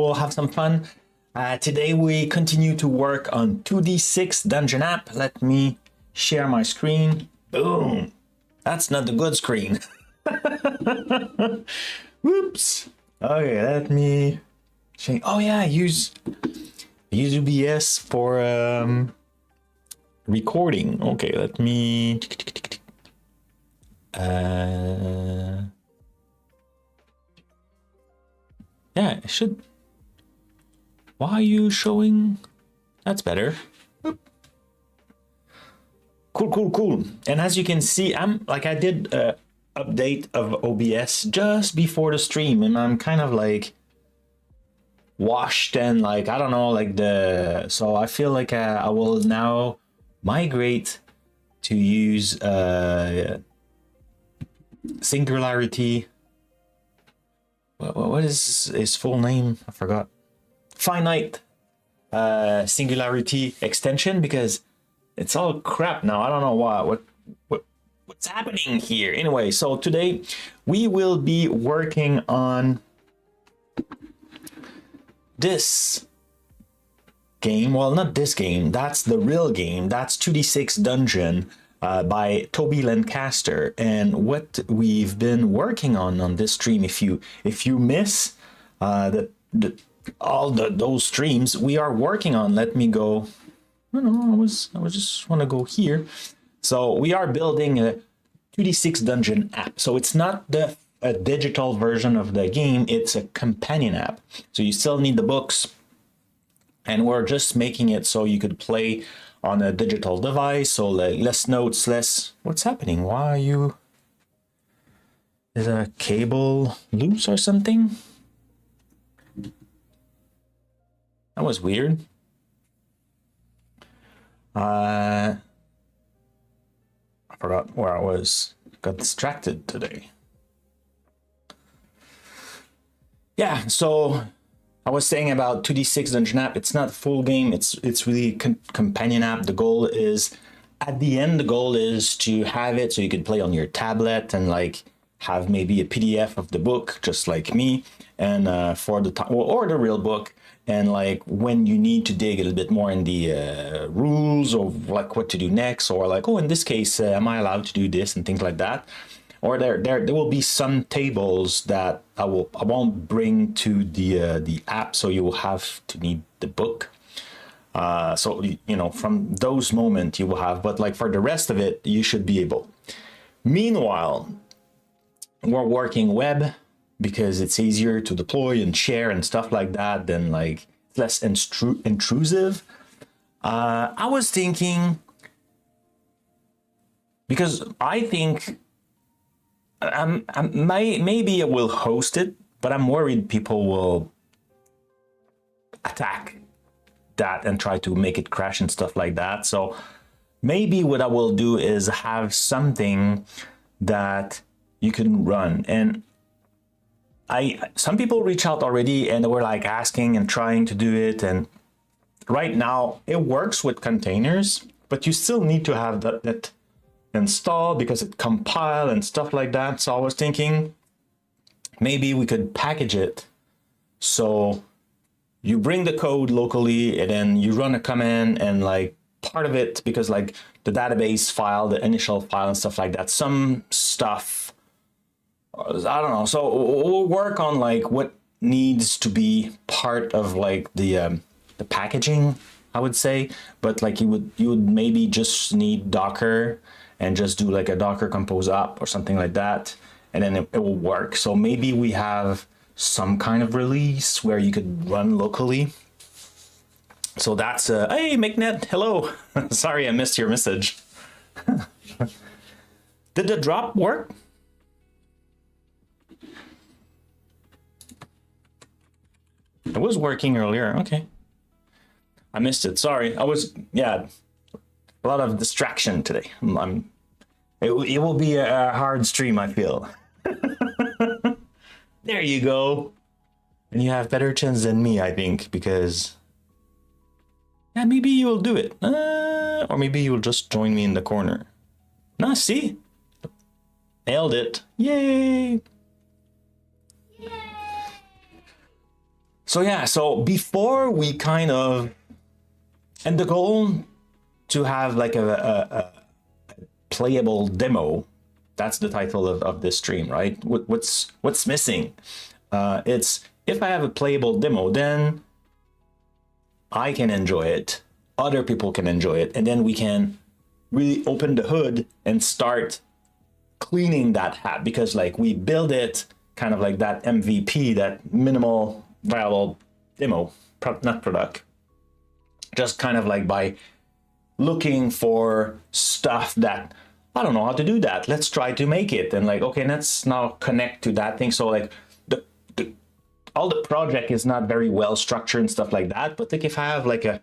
We'll have some fun. Today we continue to work on 2D6 Dungeon app. Let me share my screen. Boom. That's not the good screen. Whoops. Okay, let me change. Oh yeah, use OBS for recording. Okay, let me yeah, it should. Why are you showing? That's better. Cool. And as you can see, I did a update of OBS just before the stream, and I'm kind of like washed and like, I don't know, like so I feel like I will now migrate to use Singularity. What is his full name? I forgot. Finite Singularity extension, because it's all crap now. I don't know what's happening here. Anyway, so today we will be working on this game. Well, not this game. That's the real game. That's 2D6 Dungeon by Toby Lancaster. And what we've been working on this stream, if you miss those streams, we are working on. Let me go. I was just want to go here. So we are building a 2D6 Dungeon app. So it's not a digital version of the game. It's a companion app. So you still need the books, and we're just making it so you could play on a digital device. So like less notes, less. What's happening? Why are you? Is a cable loose or something? That was weird. I forgot where I was. Got distracted today. Yeah, so I was saying about 2D6 Dungeon app. It's not a full game. It's really a companion app. The goal is, at the end, the goal is to have it so you can play on your tablet and like have maybe a PDF of the book, just like me, and for the time, or the real book. And like when you need to dig a little bit more in the rules, or like what to do next, or like, oh, in this case, am I allowed to do this, and things like that. Or there will be some tables that I won't bring to the app, so you will have to need the book. So you know, from those moments you will have, but like for the rest of it, you should be able. Meanwhile, we're working web, because it's easier to deploy and share and stuff like that, than like less intrusive. I was thinking, because I think maybe I will host it, but I'm worried people will attack that and try to make it crash and stuff like that. So maybe what I will do is have something that you can run. And some people reach out already, and they were like asking and trying to do it. And right now it works with containers, but you still need to have that installed, because it compile and stuff like that. So I was thinking maybe we could package it. So you bring the code locally, and then you run a command, and like part of it, because like the database file, the initial file and stuff like that, some stuff, I don't know. So we'll work on like what needs to be part of like the packaging, I would say. But like you would maybe just need Docker, and just do like a Docker Compose app or something like that, and then it will work. So maybe we have some kind of release where you could run locally. So that's hey McNet, hello. Sorry I missed your message. Did the drop work? It was working earlier. Okay. I missed it. Sorry. I was, yeah, a lot of distraction today. It will be a hard stream, I feel. There you go. And you have better chance than me, I think, because yeah, maybe you will do it. Or maybe you will just join me in the corner. Nah, see? Nailed it. Yay. So yeah, so before we kind of, and the goal to have like a playable demo, that's the title of this stream, right? What's missing? It's if I have a playable demo, then I can enjoy it, other people can enjoy it, and then we can really open the hood and start cleaning that app, because like we build it kind of like that MVP, that minimal viable demo, not product, just kind of like by looking for stuff that I don't know how to do that. Let's try to make it, and like, okay, let's now connect to that thing. So like all the project is not very well structured and stuff like that. But like if I have like a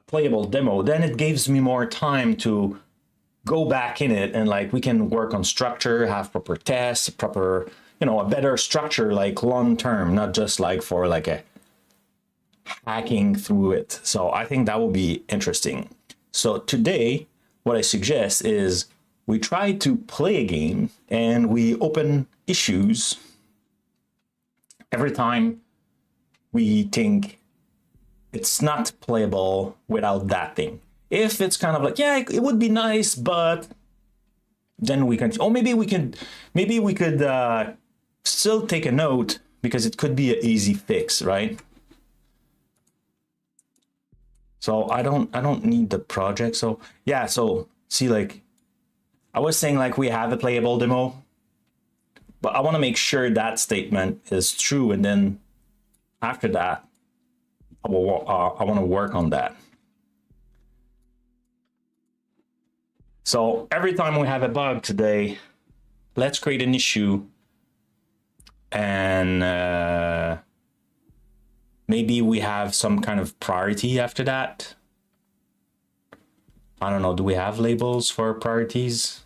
playable demo, then it gives me more time to go back in it, and like we can work on structure, have proper tests, proper, you know, a better structure, like long term, not just like for like a hacking through it. So I think that will be interesting. So today, what I suggest is we try to play a game and we open issues every time we think it's not playable without that thing. If it's kind of like, yeah, it would be nice, but then we can, oh, maybe we could still take a note, because it could be an easy fix, right? So I don't need the project. So yeah, so see, like I was saying, like we have a playable demo, but I want to make sure that statement is true, and then after that, I want to work on that. So every time we have a bug today, let's create an issue, and maybe we have some kind of priority after that. I don't know, do we have labels for priorities?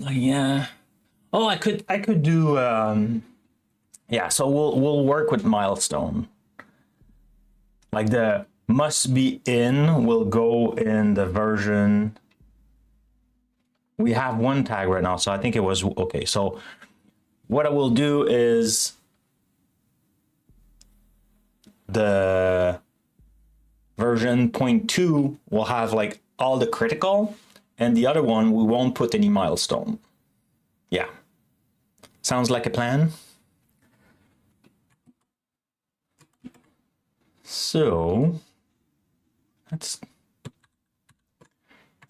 Yeah. Oh, I could do, yeah, so we'll work with milestone. Like the must be in will go in the version. We have one tag right now, so I think it was, okay. So what I will do is the version 0.2 will have like all the critical, and the other one, we won't put any milestone. Yeah. Sounds like a plan. So that's,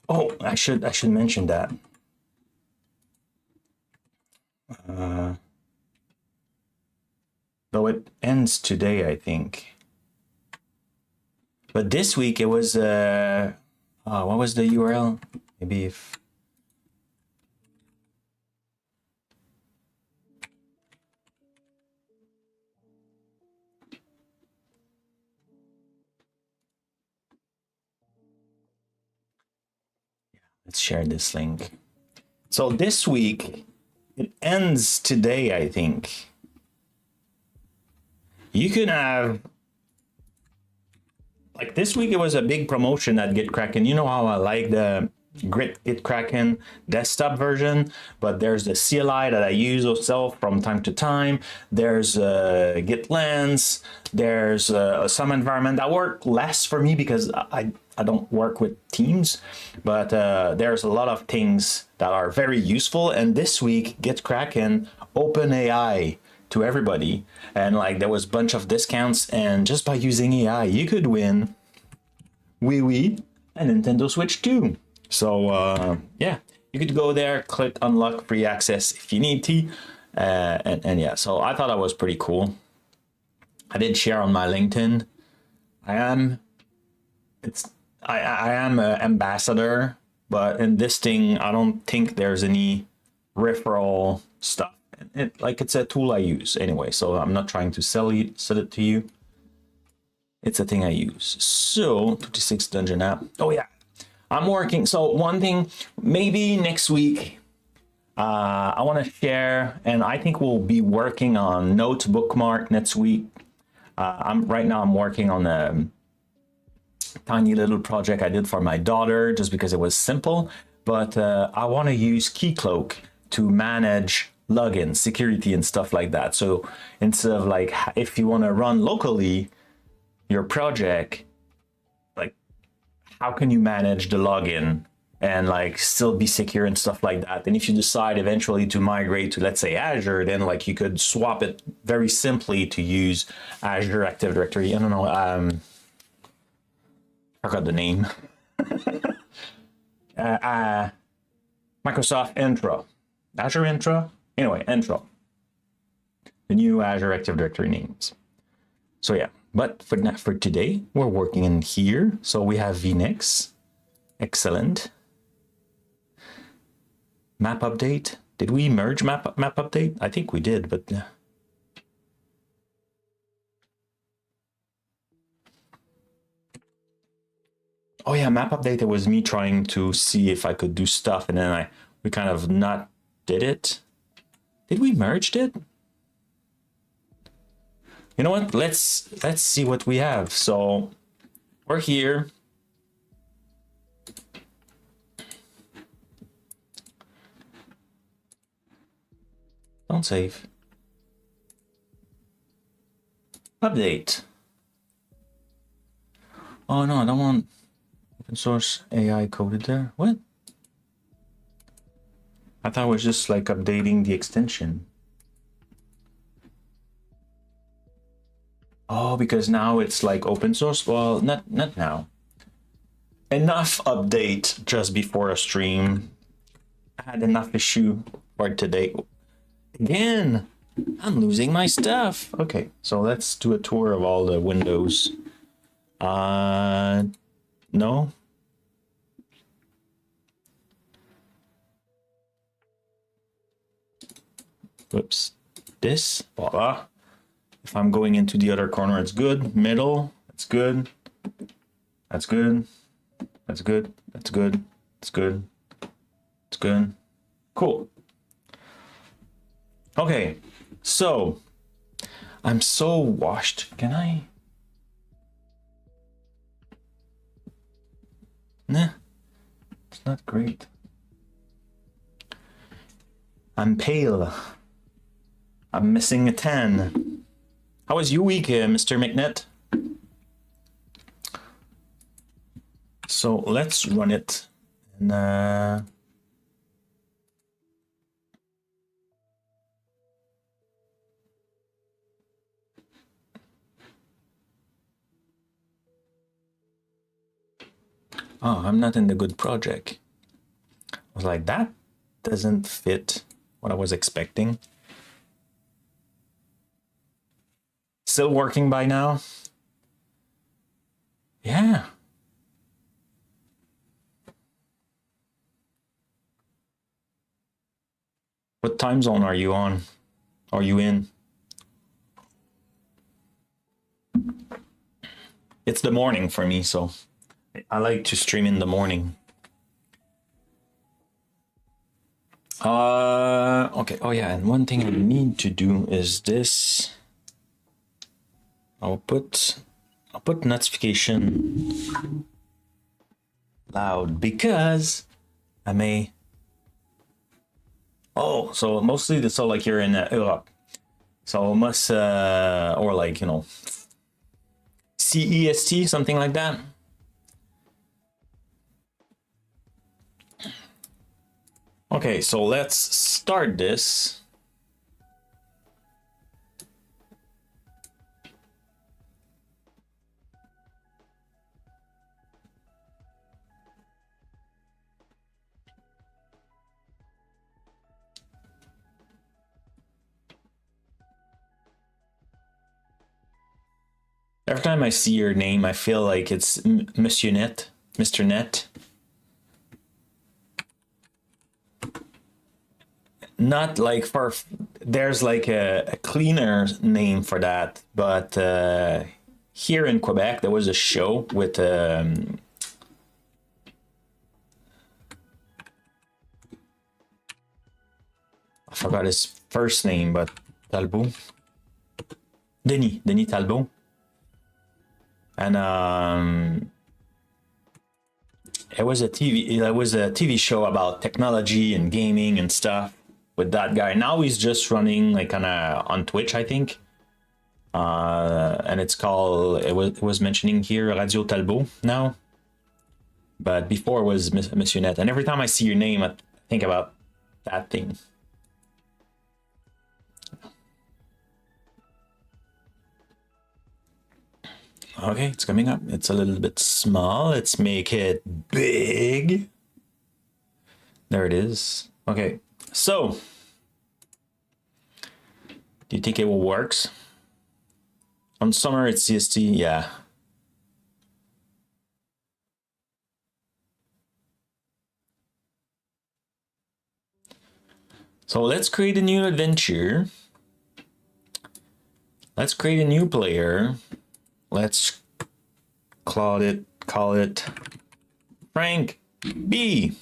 oh, I should mention that. Though it ends today, I think. But this week it was, what was the URL? Maybe if, let's share this link. So this week, it ends today, I think. You can have, like this week, it was a big promotion at GitKraken. You know how I like the GitKraken desktop version, but there's the CLI that I use myself from time to time. There's GitLens. There's some environment that work less for me because I don't work with teams, but there's a lot of things that are very useful. And this week, GitKraken OpenAI to everybody, and like there was a bunch of discounts, and just by using AI, you could win Wii and Nintendo Switch 2. So yeah, you could go there, click unlock free access if you need to, and yeah. So I thought that was pretty cool. I did share on my LinkedIn. I am an ambassador, but in this thing, I don't think there's any referral stuff. It's a tool I use anyway, so I'm not trying to sell it to you. It's a thing I use. So 26 Dungeon app. Oh yeah, I'm working. So one thing, maybe next week, I want to share, and I think we'll be working on Note bookmark next week. Right now I'm working on tiny little project I did for my daughter just because it was simple. But I want to use Keycloak to manage login, security, and stuff like that. So instead of like, if you want to run locally your project, like how can you manage the login and like still be secure and stuff like that? And if you decide eventually to migrate to, let's say, Azure, then like you could swap it very simply to use Azure Active Directory. I don't know, I forgot the name. Microsoft Entra, Azure Entra. Anyway, Entra, the new Azure Active Directory names. So yeah, but for today, we're working in here. So we have VNix, excellent. Map update. Did we merge map update? I think we did, but oh yeah, map update. It was me trying to see if I could do stuff, and then we kind of not did it. Did we merged it? You know what? Let's see what we have. So we're here. Don't save. Update. Oh no, I don't want open source AI coded there. What? I thought it was just like updating the extension. Oh, because now it's like open source. Well, not now. Enough update just before a stream. I had enough issue for today. Again, I'm losing my stuff. Okay, so let's do a tour of all the windows. No. Whoops. This, voila. If I'm going into the other corner, it's good. Middle, it's good. That's good. That's good. That's good. It's good. It's good. Cool. Okay, so I'm so washed. Can I? Nah, it's not great. I'm pale. I'm missing a 10. How was your week, Mr. McNett? So let's run it. And, oh, I'm not in the good project. I was like, that doesn't fit what I was expecting. Still working by now? Yeah. What time zone are you on? Are you in? It's the morning for me, so I like to stream in the morning. Okay. Oh yeah, and one thing I need to do is this. I'll put notification loud because I may. Oh, so mostly this all like you're in Europe, so must or like, you know, CEST, something like that. Okay, so let's start this. Every time I see your name, I feel like it's Monsieur Net, Mr. Net. Not like for, there's like a cleaner name for that, but here in Quebec, there was a show with I forgot his first name, but Talbot. Denis Talbot. And It was a TV show about technology and gaming and stuff with that guy. Now he's just running like on Twitch, I think. And it's called, it was mentioning here Radio Talbot now, but before it was Monsieur Net. And every time I see your name, I think about that thing. Okay, it's coming up. It's a little bit small. Let's make it big. There it is. Okay, so do you think it will work? On summer, it's CST, yeah. So let's create a new adventure. Let's create a new player. Let's call it Frank B.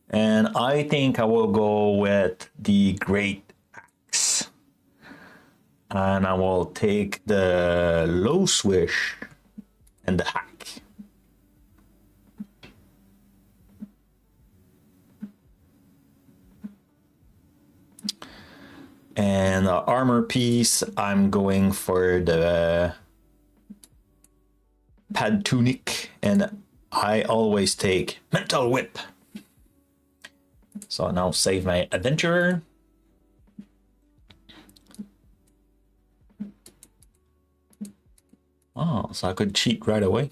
And I think I will go with the Great Axe. And I will take the low swish and the hack. And armor piece, I'm going for the pad tunic, and I always take mental whip. So I'll now save my adventurer. Oh, so I could cheat right away.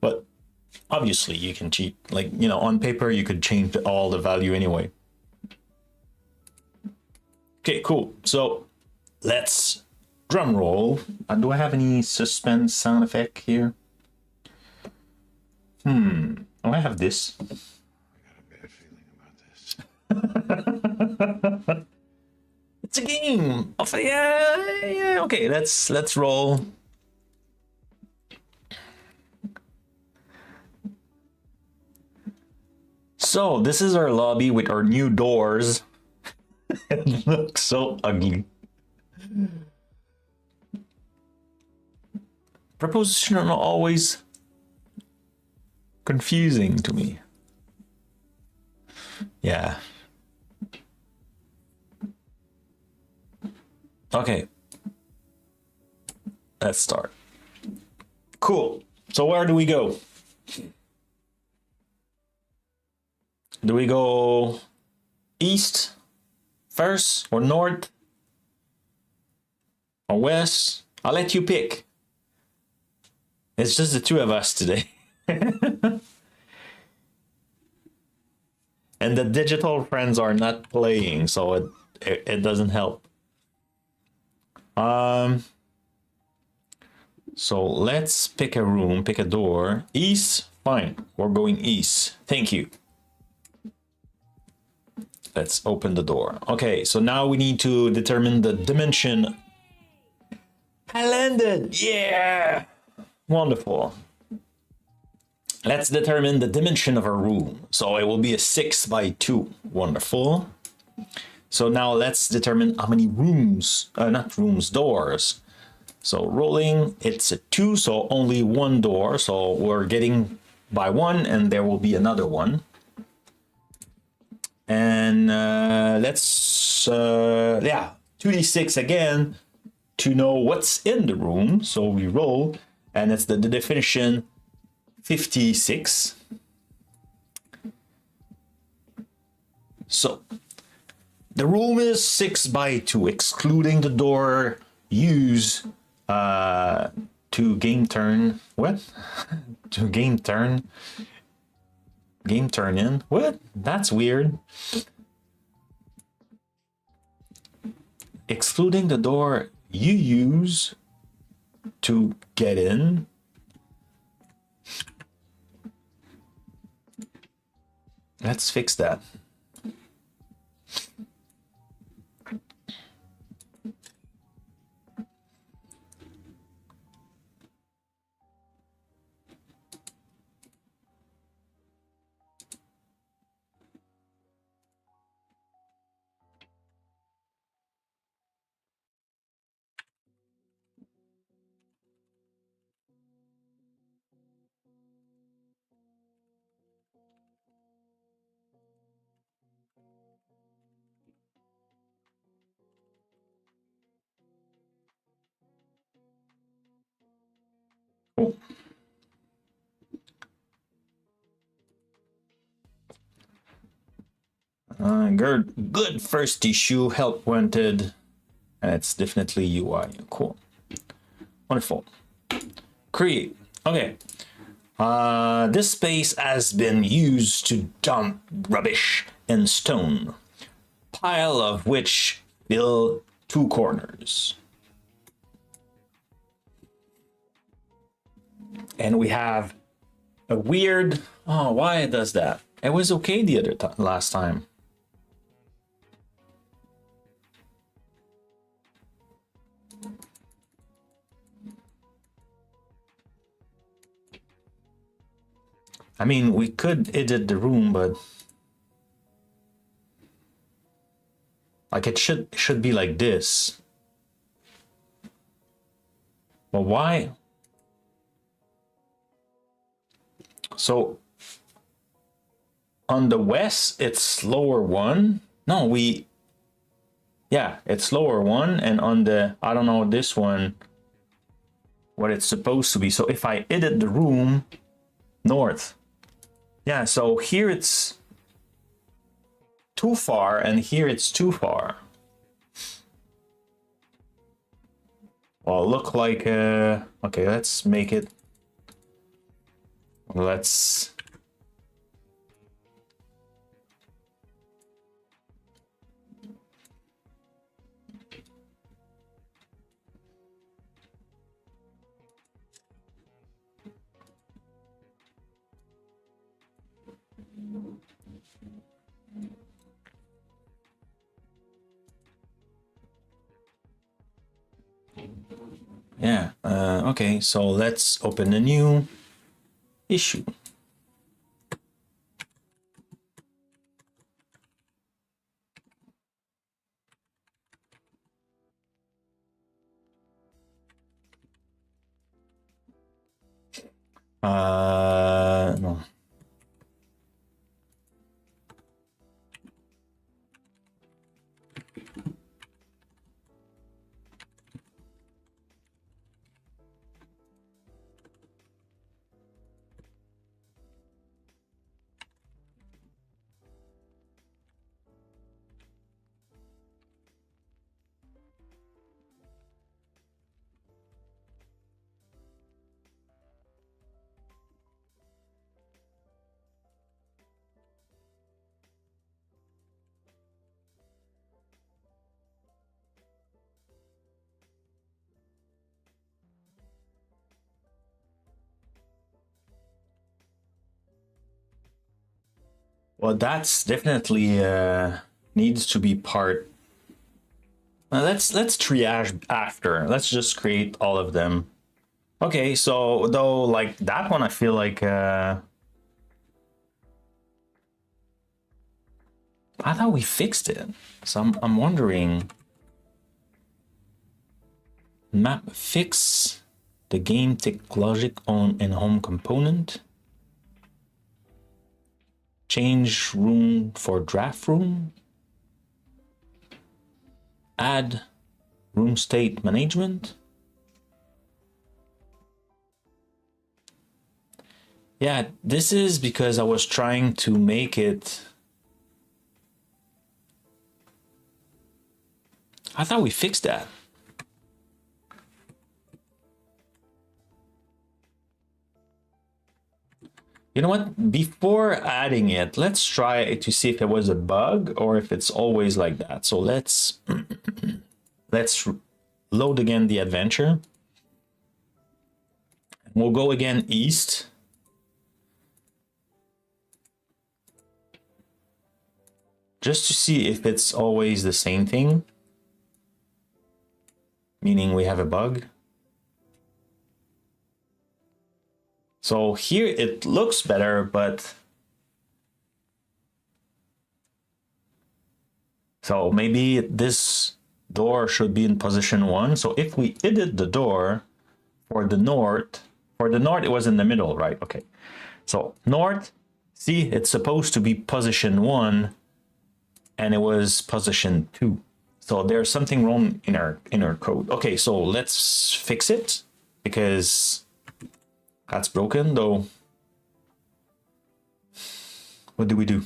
But obviously you can cheat, like, you know, on paper you could change all the value anyway. Okay, cool. So let's drum roll. Do I have any suspense sound effect here? Oh, I have this. I got a bad feeling about this. It's a game. Yeah. Okay, let's roll. So this is our lobby with our new doors. It looks so ugly. Proposition are always confusing to me. Yeah. Okay. Let's start. Cool. So where do we go? Do we go east first, or north, or west? I'll let you pick. It's just the two of us today. And the digital friends are not playing, so it doesn't help. So let's pick a room, pick a door. East, fine. We're going east. Thank you. Let's open the door. Okay, so now we need to determine the dimension. I landed! Yeah! Wonderful. Let's determine the dimension of our room. So it will be a 6x2. Wonderful. So now let's determine how many rooms, not rooms, doors. So rolling, it's a 2, so only one door. So we're getting by one, and there will be another one. And let's, 2d6 again to know what's in the room. So we roll, and it's the definition 56. So the room is 6x2, excluding the door used to game turn. What? To game turn. Game turn in. What? That's weird. Excluding the door you use to get in. Let's fix that. Good first issue, help wanted. And it's definitely UI. Cool. Wonderful. Create. Okay. This space has been used to dump rubbish and stone, pile of which fill 2 corners. And we have a weird, oh, why it does that? It was okay the other last time. I mean, we could edit the room, but like it should be like this. But why? So on the west, it's lower 1. No, yeah, it's lower 1, and on the, I don't know, this one, what it's supposed to be. So if I edit the room, north. Yeah, so here it's too far, and here it's too far. Well, look like, okay, let's make it, let's, yeah, okay, so let's open a new issue. No. Well, that's definitely needs to be part. Let's triage after. Let's just create all of them. Okay, so though, like that one, I feel like I thought we fixed it. So I'm wondering. Map fix the game tick logic on and home component. Change room for draft room. Add room state management. Yeah, this is because I was trying to make it. I thought we fixed that. You know what? Before adding it, let's try to see if it was a bug or if it's always like that. So let's load again the adventure. We'll go again east. Just to see if it's always the same thing. Meaning we have a bug. So here it looks better, but so maybe this door should be in position 1. So if we edit the door for the north it was in the middle, right? Okay. So north, see, it's supposed to be position 1 and it was position 2. So there's something wrong in our code. Okay, so let's fix it because that's broken, though. What do we do?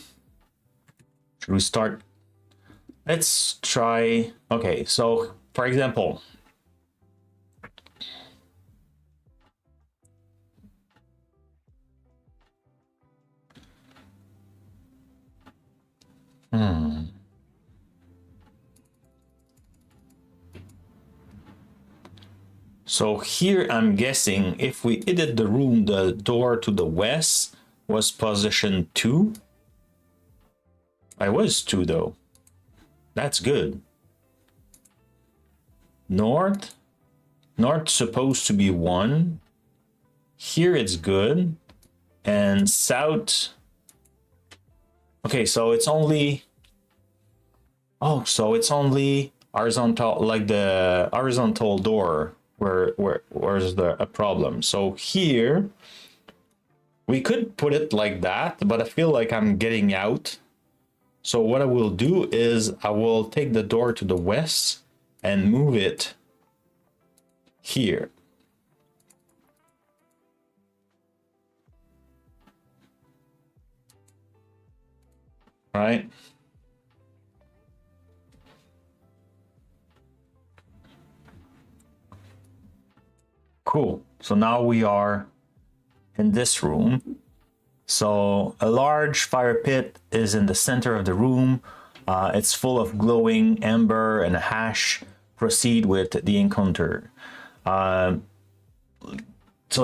Should we start? Let's try. Okay, so for example, so here I'm guessing if we edit the room, the door to the west was position 2. I was 2 though. That's good. North supposed to be 1. Here it's good. And south. Okay, so it's only. Oh, so it's only horizontal, like the horizontal door where's a problem. So here we could put it like that, but I feel like I'm getting out. So what I will do is I will take the door to the west and move it here. Right? Cool. So now we are in this room. So a large fire pit is in the center of the room. It's full of glowing amber and ash. Proceed with the encounter. So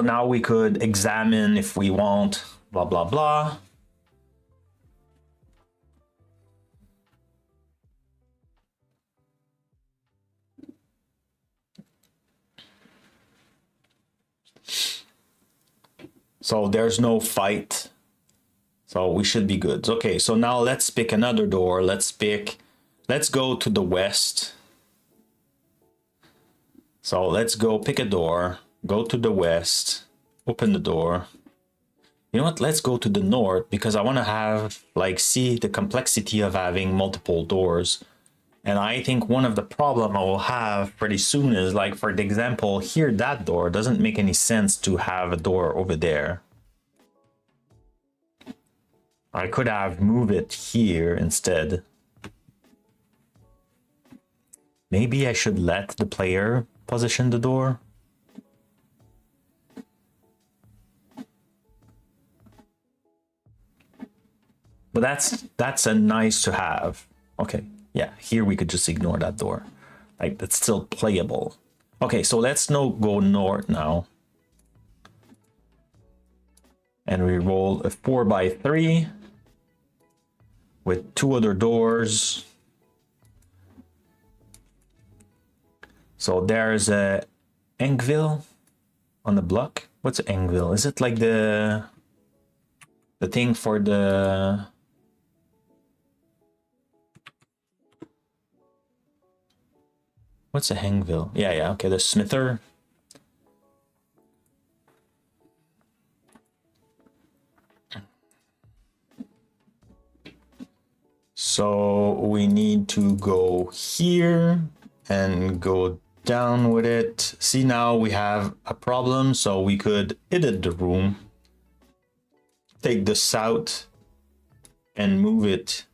now we could examine if we want, blah, blah, blah. So there's no fight. So we should be good. Okay, so now let's pick another door. Let's go to the west. So let's go pick a door, go to the west, open the door. You know what? Let's go to the north because I want to have, like, see the complexity of having multiple doors. And I think one of the problem I will have pretty soon is, like, for the example, here, that door doesn't make any sense to have a door over there. I could have moved it here instead. Maybe I should let the player position the door. But that's a nice to have. Okay, yeah, here we could just ignore that door. Like, that's still playable. Okay, so let's go north now. And we roll a 4x3 with 2 other doors. So there's a Engville on the block. What's Engville? Is it like the thing for the... What's a Hangville? Yeah, okay, the smither. So we need to go here and go down with it. See, now we have a problem, so we could edit the room, take the south and move it.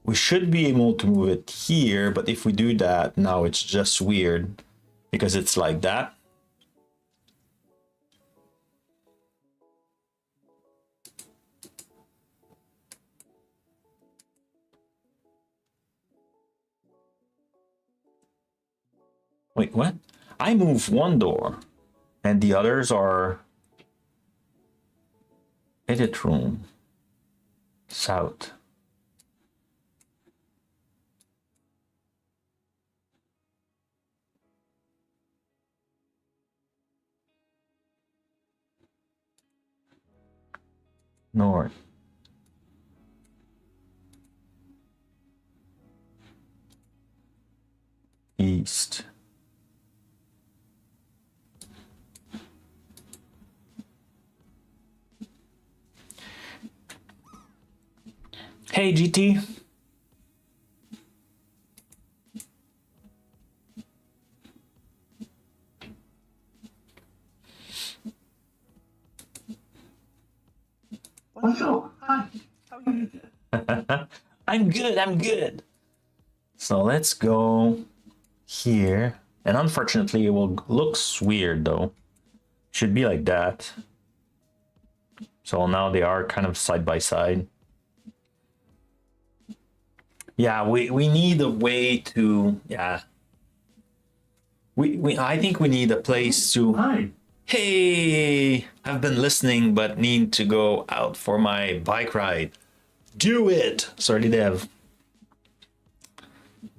We should be able to move it here, but if we do that, now it's just weird because it's like that. Wait, what? I move one door and the others are edit room, south. North. East. Hey, GT. Bonjour. Hi. How are you? I'm good, I'm good. So let's go here. And unfortunately, it will looks weird though. Should be like that. So now they are kind of side by side. Yeah, we need a way to, yeah. I think we need a place to. Hi. Hey, I've been listening but need to go out for my bike ride. Do it. Sorry, Dev.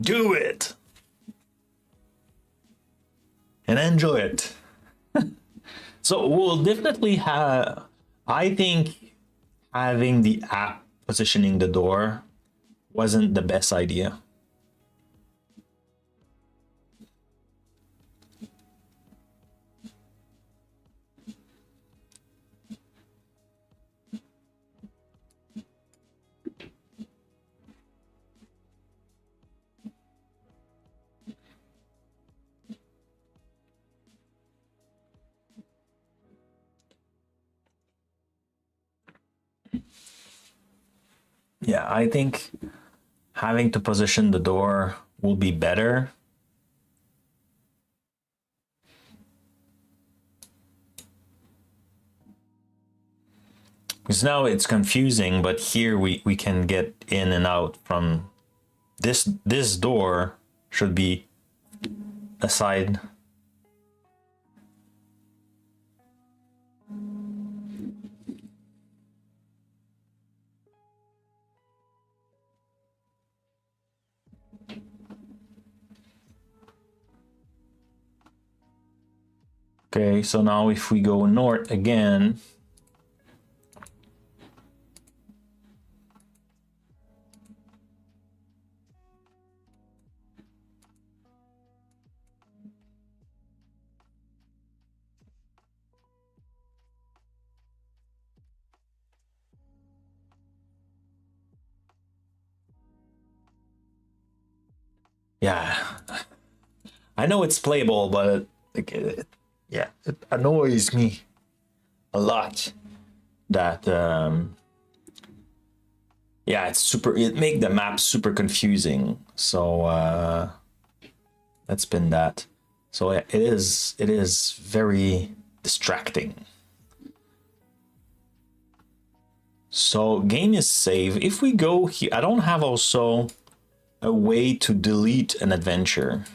Do it. And enjoy it. So we'll definitely have, I think having the app positioning the door wasn't the best idea. Yeah, I think having to position the door will be better. Because now it's confusing, but here we can get in and out from this door should be aside. Okay, so now if we go north again, yeah, I know it's playable, but yeah, it annoys me a lot that yeah, it make the map super confusing. So that's been that. So yeah, it is very distracting. So game is save. If we go here, I don't have also a way to delete an adventure.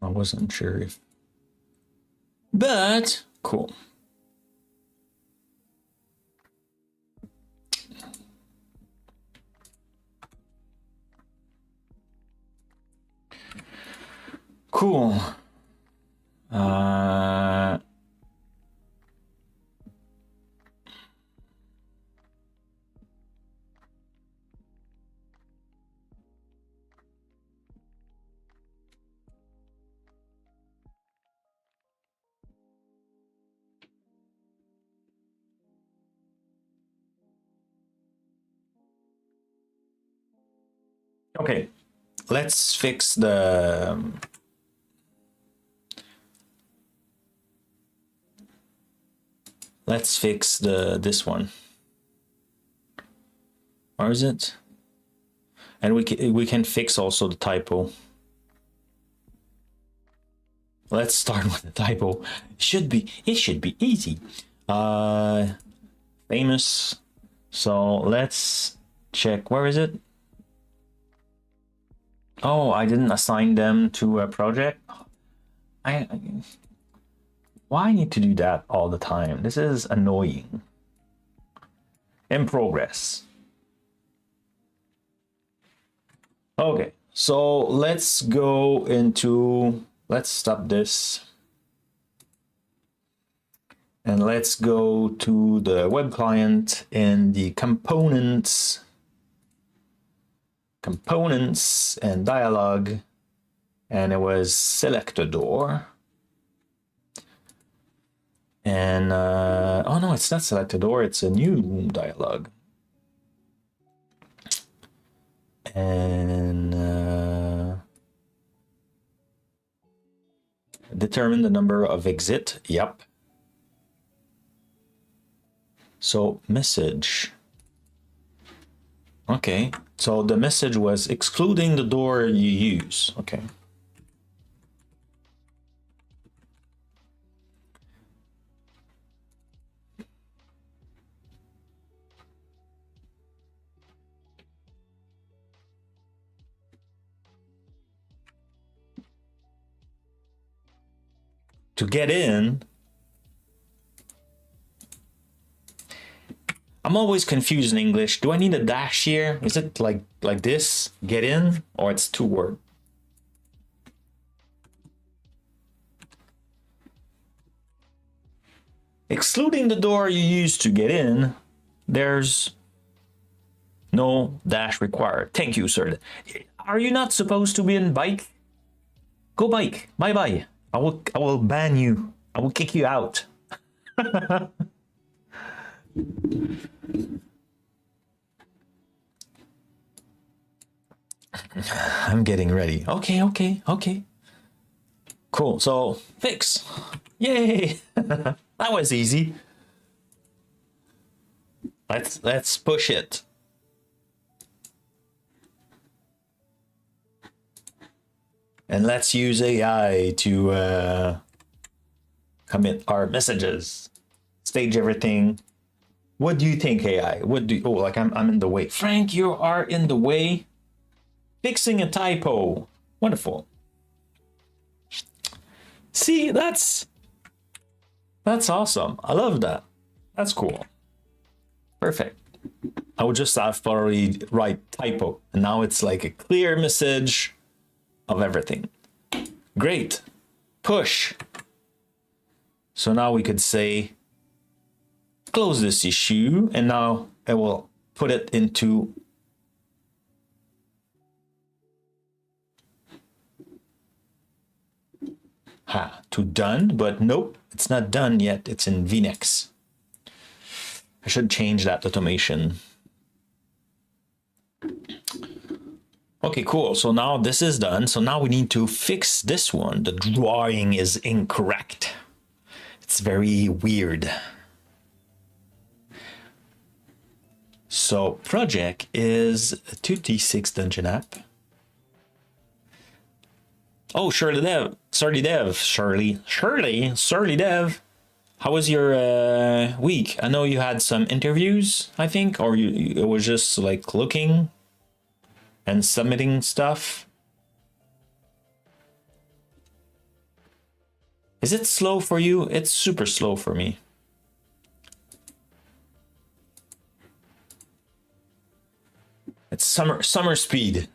I wasn't sure if, but cool. Cool. Okay, let's fix the this one. Or is it? And we can fix also the typo. let's start with the typo. It should be easy. Famous. So let's check. Where is it? Oh, I didn't assign them to a project. Why I need to do that all the time? This is annoying. In progress. Okay, so let's go into, let's stop this. And let's go to the web client and the components and dialog, and it was select a door. And oh no, it's not select a door, it's a new dialog. And determine the number of exit. Yep. So message. Okay, so the message was excluding the door you use. Okay. To get in, I'm always confused in English. Do I need a dash here? Is it like this, get in, or it's two word? Excluding the door you use to get in, there's no dash required. Thank you, sir. Are you not supposed to be in bike? Go bike. Bye-bye. I will ban you. I will kick you out. I'm getting ready. Okay. Cool. So fix. Yay. That was easy. Let's push it. And let's use AI to commit our messages. Stage everything. What do you think, AI? Oh, like I'm in the way. Frank, you are in the way. Fixing a typo. Wonderful. See, that's awesome. I love that. That's cool. Perfect. I would just have probably write typo, and now it's like a clear message of everything. Great. Push. So now we could say close this issue, and now I will put it into to done, but nope, it's not done yet. It's in VNex. I should change that automation. Okay, cool. So now this is done. So now we need to fix this one. The drawing is incorrect. It's very weird. So project is a 2D6 dungeon app. Oh, Shirley Dev. How was your week? I know you had some interviews, I think, or it was just like looking and submitting stuff. Is it slow for you? It's super slow for me. It's summer speed.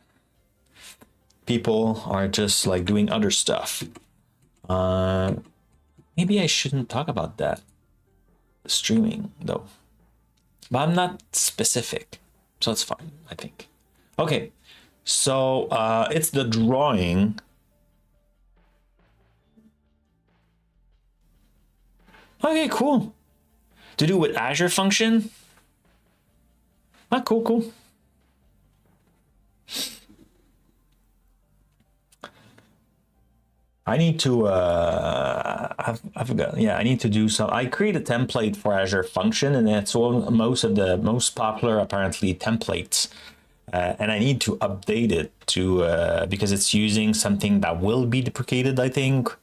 People are just like doing other stuff. Maybe I shouldn't talk about that. Streaming though. But I'm not specific. So it's fine, I think. Okay. So it's the drawing. Okay, cool. To do with Azure function. Cool. I need to I forgot. Yeah, I need to do some. I create a template for Azure function, and it's most of the most popular apparently templates. And I need to update it to because it's using something that will be deprecated, I think,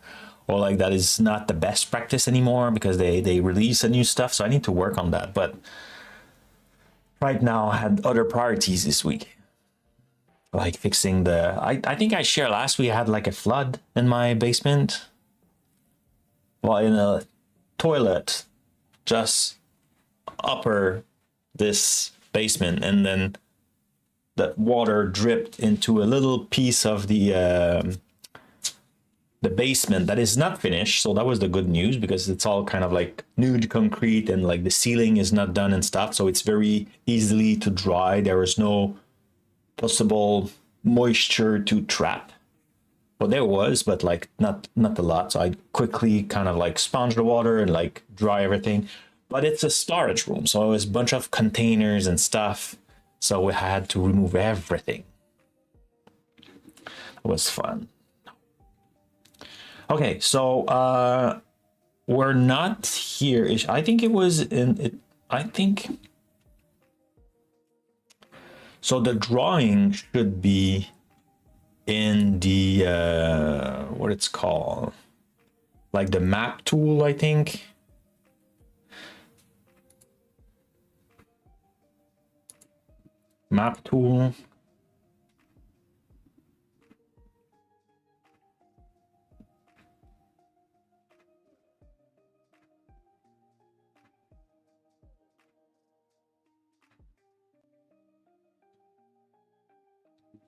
or like that is not the best practice anymore because they release a new stuff. So I need to work on that. But right now I had other priorities this week, like fixing the, I think I shared last week I had like a flood in my basement. Well, in a toilet just upper this basement, and then the water dripped into a little piece of the basement that is not finished. So that was the good news, because it's all kind of like nude concrete and like the ceiling is not done and stuff. So it's very easily to dry. There is no possible moisture to trap. Well, there was, but like not a lot. So I quickly kind of like sponge the water and like dry everything. But it's a storage room, so it was a bunch of containers and stuff. So we had to remove everything. It was fun. Okay, so we're not here. I think it was in it. I think so. The drawing should be in the what it's called, like the map tool, I think. Map tool.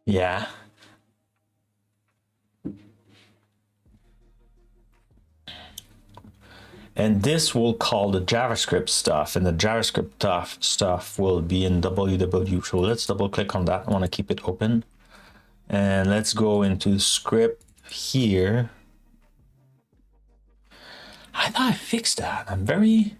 Yeah. And this will call the JavaScript stuff, and the JavaScript stuff will be in www. So let's double click on that. I want to keep it open. And let's go into script here. I thought I fixed that. I'm very...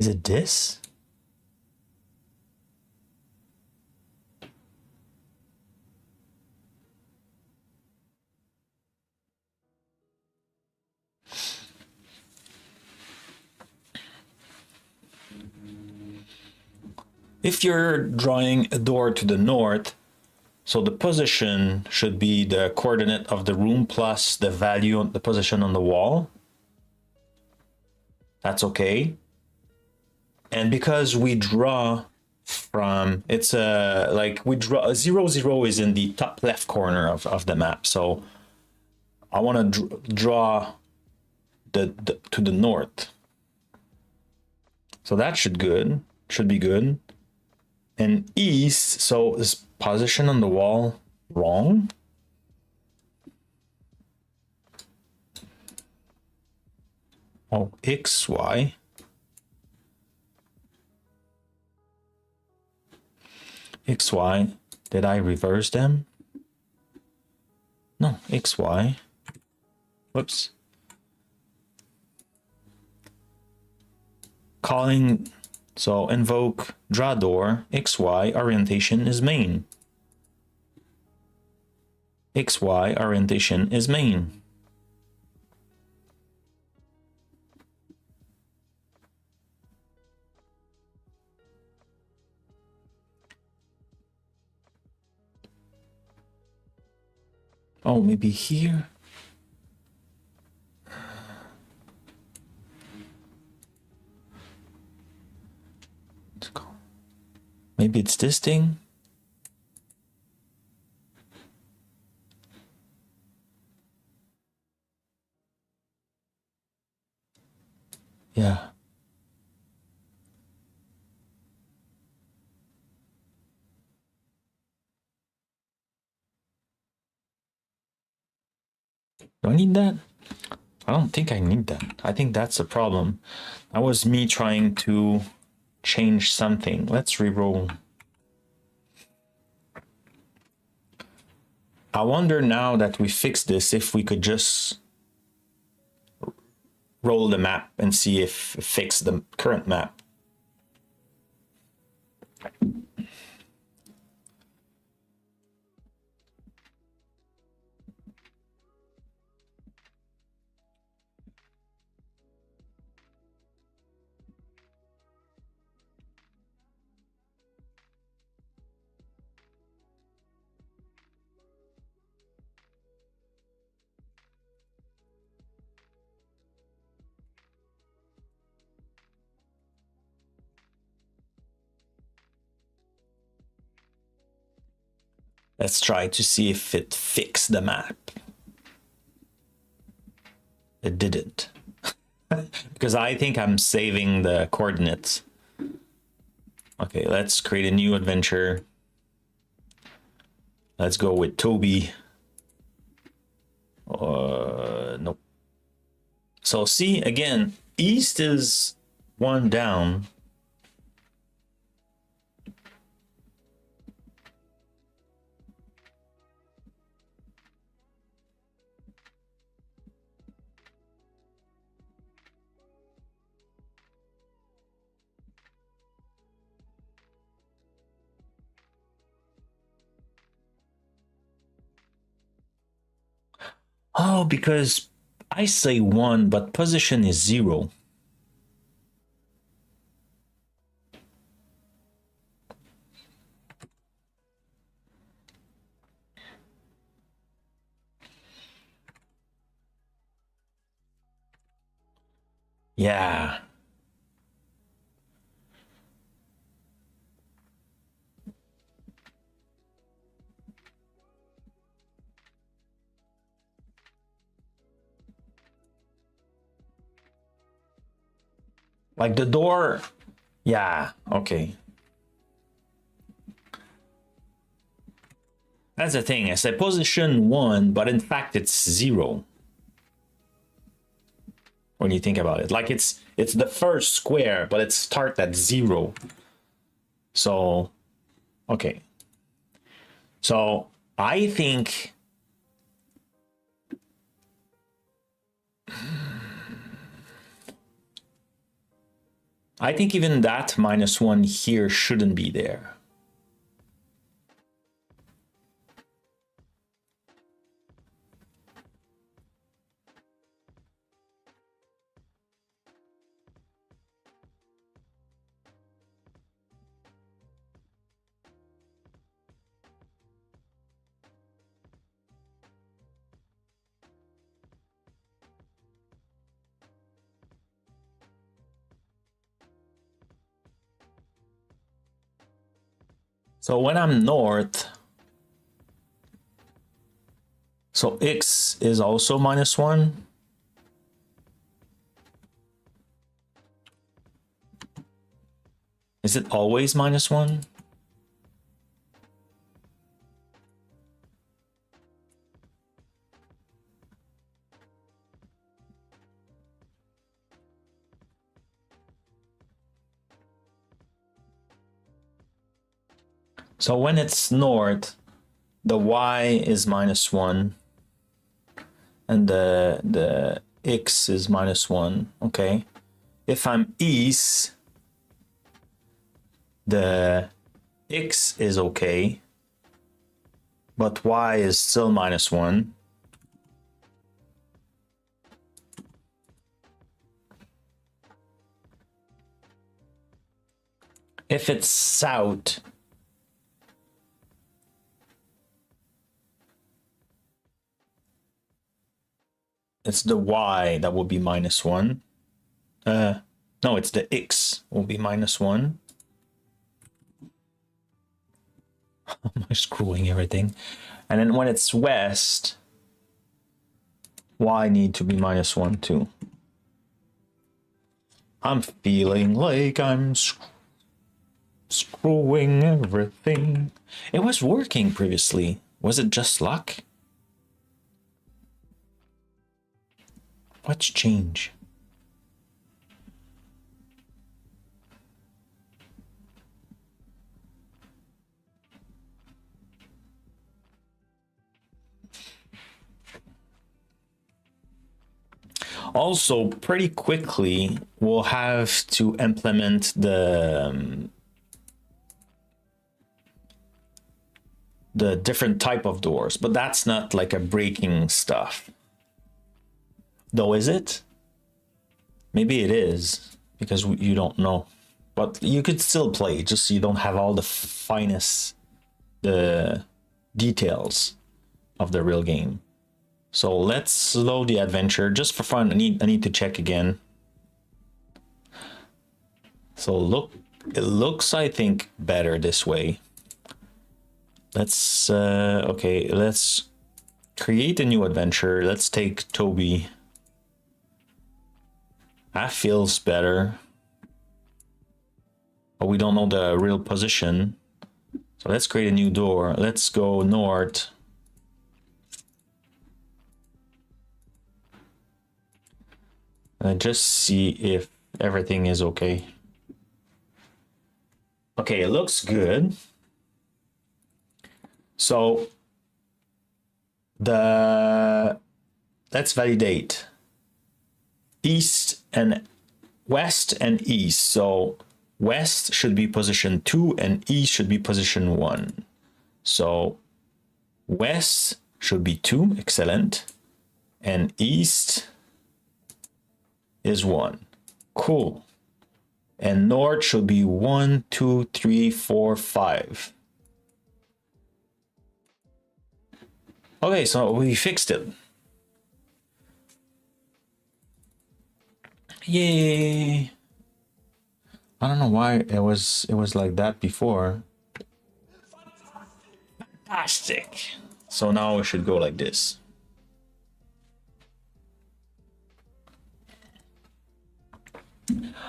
Is it this? If you're drawing a door to the north, so the position should be the coordinate of the room plus the value of the position on the wall. That's okay. And because we draw from, it's a, like we draw, 0, 0 is in the top left corner of the map. So I want to draw the to the north. So that should be good. And east, so is position on the wall wrong? Oh, X, Y. X, Y. Did I reverse them? No, X, Y. Whoops. Calling, so invoke draw door, XY orientation is main. XY orientation is main. Oh, maybe here. Maybe it's this thing. Yeah. Do I need that? I don't think I need that. I think that's the problem. That was me trying to change something. Let's re-roll. I wonder now that we fixed this if we could just roll the map and see if it fixed the current map. Let's try to see if it fixed the map. It didn't. Because I think I'm saving the coordinates. Okay, let's create a new adventure. Let's go with Toby. Nope. So see, again, east is one down. Oh, because I say 1, but position is 0. Yeah. Like the door. Yeah, okay. That's the thing. I say position 1, but in fact it's 0. When you think about it, like it's the first square, but it starts at 0. So, okay. So I think even that -1 here shouldn't be there. So when I'm north, so X is also -1. Is it always -1? So when it's north, the Y is -1 and the X is -1. Okay. If I'm east, the X is okay, but Y is still -1. If it's south, it's the Y that will be -1. No, it's the X will be -1. Am I screwing everything? And then when it's west, Y need to be -1 too. I'm feeling like I'm screwing everything. It was working previously. Was it just luck? What's change? Also, pretty quickly, we'll have to implement the different type of doors, but that's not like a breaking stuff. Though, is it? Maybe it is, because you don't know. But you could still play, just so you don't have all the finest, the details of the real game. So let's slow the adventure just for fun. I need to check again. So look, it looks, I think, better this way. Let's okay, let's create a new adventure. Let's take Toby. That feels better. But we don't know the real position. So let's create a new door. Let's go north. And just see if everything is okay. Okay, it looks good. So let's validate east and west and east. So west should be position 2 and east should be position 1. So west should be 2, excellent, and east is 1. Cool. And north should be 1, 2, 3, 4, 5. Okay, so we fixed it. Yay! I don't know why it was like that before. Fantastic. So now we should go like this.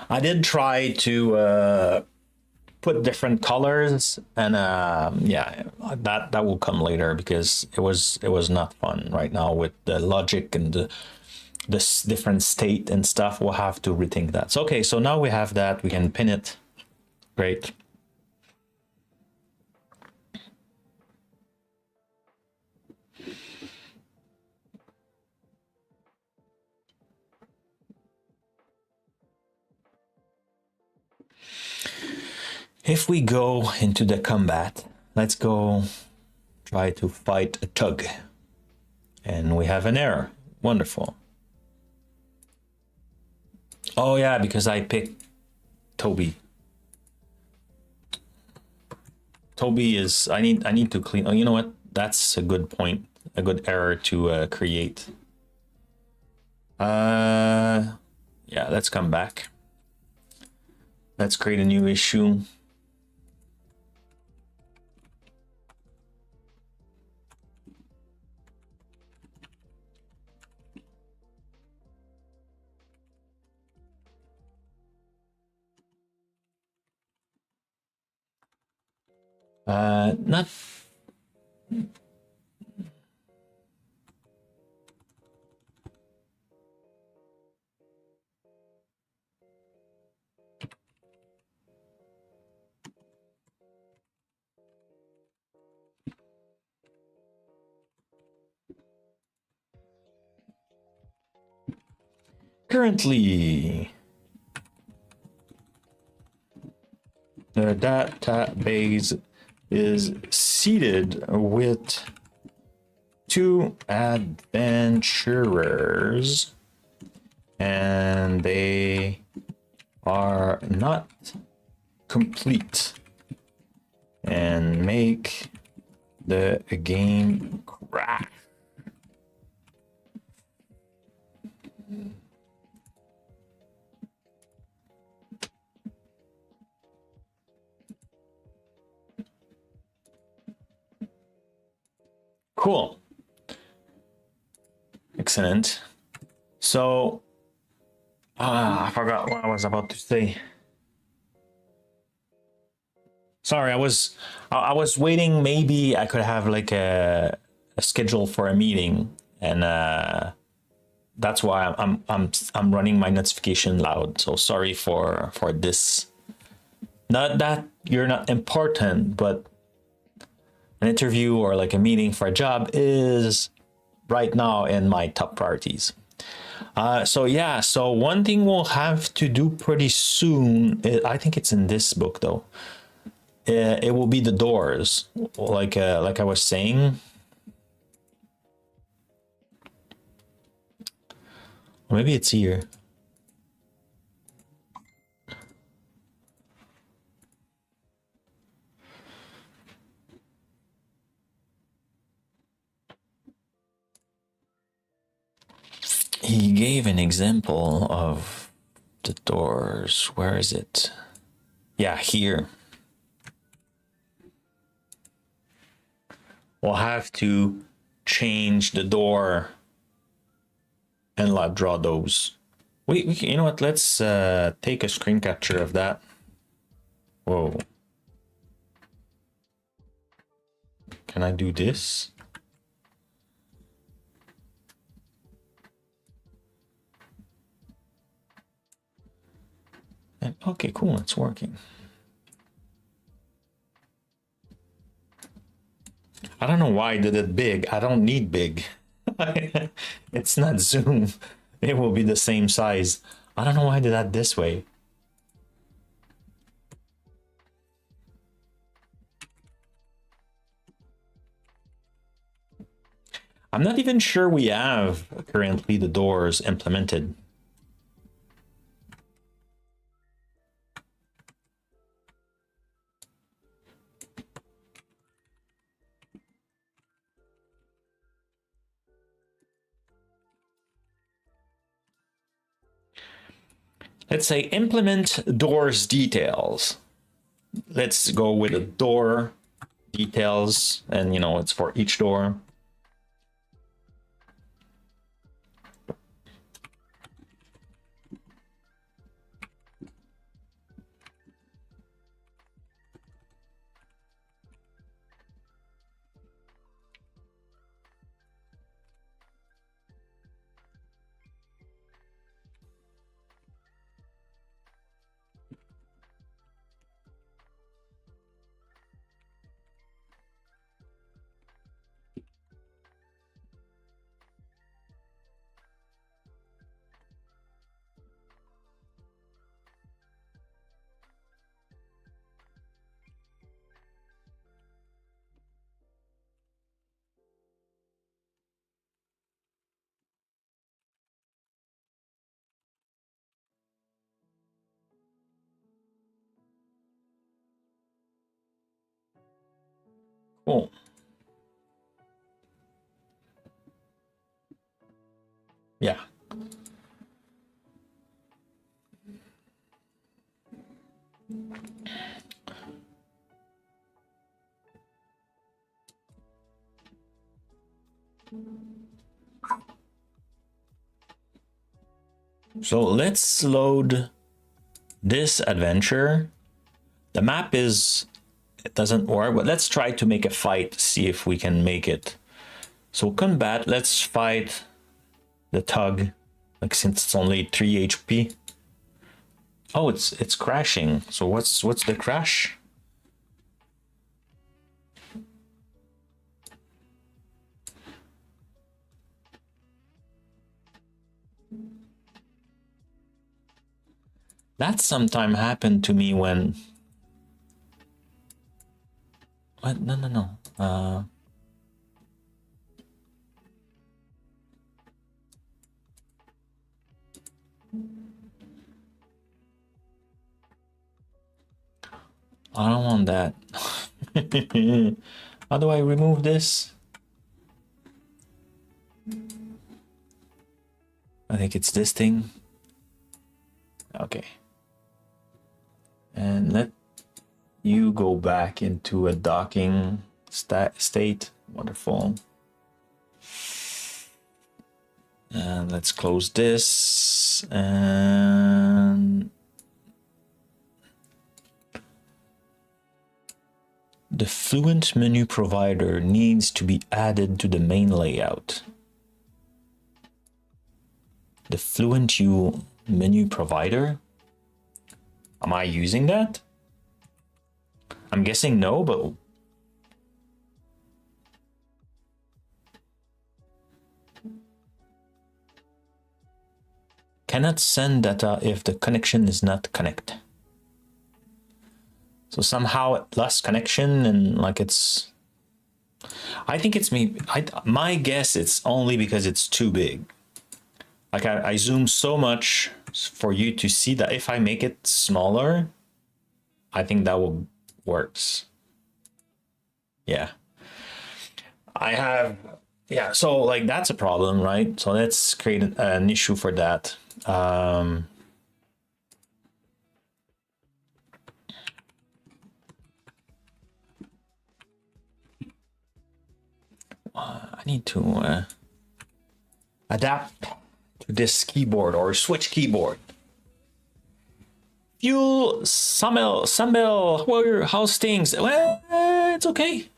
I did try to put different colors, and yeah, that will come later because it was not fun right now with the logic and this different state and stuff. We'll have to rethink that. So okay, so now we have that, we can pin it. Great. If we go into the combat, let's go try to fight a tug. And we have an error. Wonderful. Oh yeah, because I picked Toby. Toby is, I need to clean. Oh, you know what? That's a good point. A good error to create. Yeah, let's come back. Let's create a new issue. Not currently. The database is seated with 2 adventurers, and they are not complete and make the game crash. Cool. Excellent. So I forgot what I was about to say. Sorry, I was waiting. Maybe I could have like a schedule for a meeting, and that's why I'm running my notification loud. So sorry for this. Not that you're not important, but an interview or like a meeting for a job is right now in my top priorities. So yeah, so one thing we'll have to do pretty soon, I think it's in this book though. It will be the doors, like I was saying. Or maybe it's here. He gave an example of the doors. Where is it? Yeah, here. We'll have to change the door and like draw those. We can, you know what? Let's take a screen capture of that. Whoa. Can I do this? And, okay, cool. It's working. I don't know why I did it big. I don't need big. It's not zoom. It will be the same size. I don't know why I did that this way. I'm not even sure we have currently the doors implemented. Let's say implement doors details. Let's go with the door details, and you know, it's for each door. Cool. Yeah. So let's load this adventure. The map is, it doesn't work, but let's try to make a fight, see if we can make it. So combat, let's fight the tug, like since it's only 3 HP. Oh, it's crashing. So what's the crash? That sometime happened to me when what? No. I don't want that. How do I remove this? I think it's this thing. Okay. And let you go back into a docking state. Wonderful. And let's close this. this, and the Fluent menu provider needs to be added to the main layout. The Fluent U menu provider? Am I using that? I'm guessing no, but cannot send data if the connection is not connected. So somehow it lost connection, and like it's, I think it's me. My guess it's only because it's too big. Like I zoom so much for you to see that. If I make it smaller, I think that will works. Yeah. I have, yeah, so like that's a problem, right? So let's create an issue for that. I need to adapt to this keyboard or switch keyboard. Fuel, Sambel, how's things? Well, it's okay.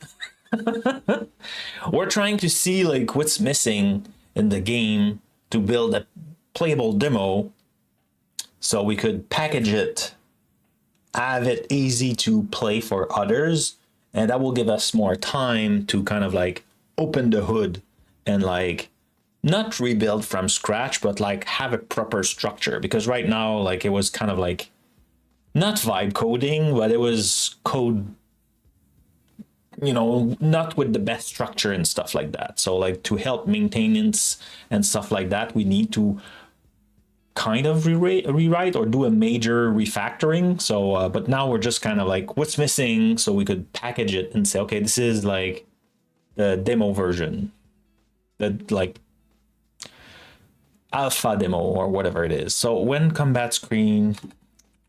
We're trying to see like what's missing in the game to build a playable demo so we could package it, have it easy to play for others, and that will give us more time to kind of like open the hood and like not rebuild from scratch, but like have a proper structure. Because right now, like it was kind of like not vibe coding, but it was code, you know, not with the best structure and stuff like that. So like to help maintenance and stuff like that, we need to kind of rewrite or do a major refactoring. So but now we're just kind of like what's missing, so we could package it and say, okay, this is like the demo version, that like alpha demo or whatever it is. So when combat screen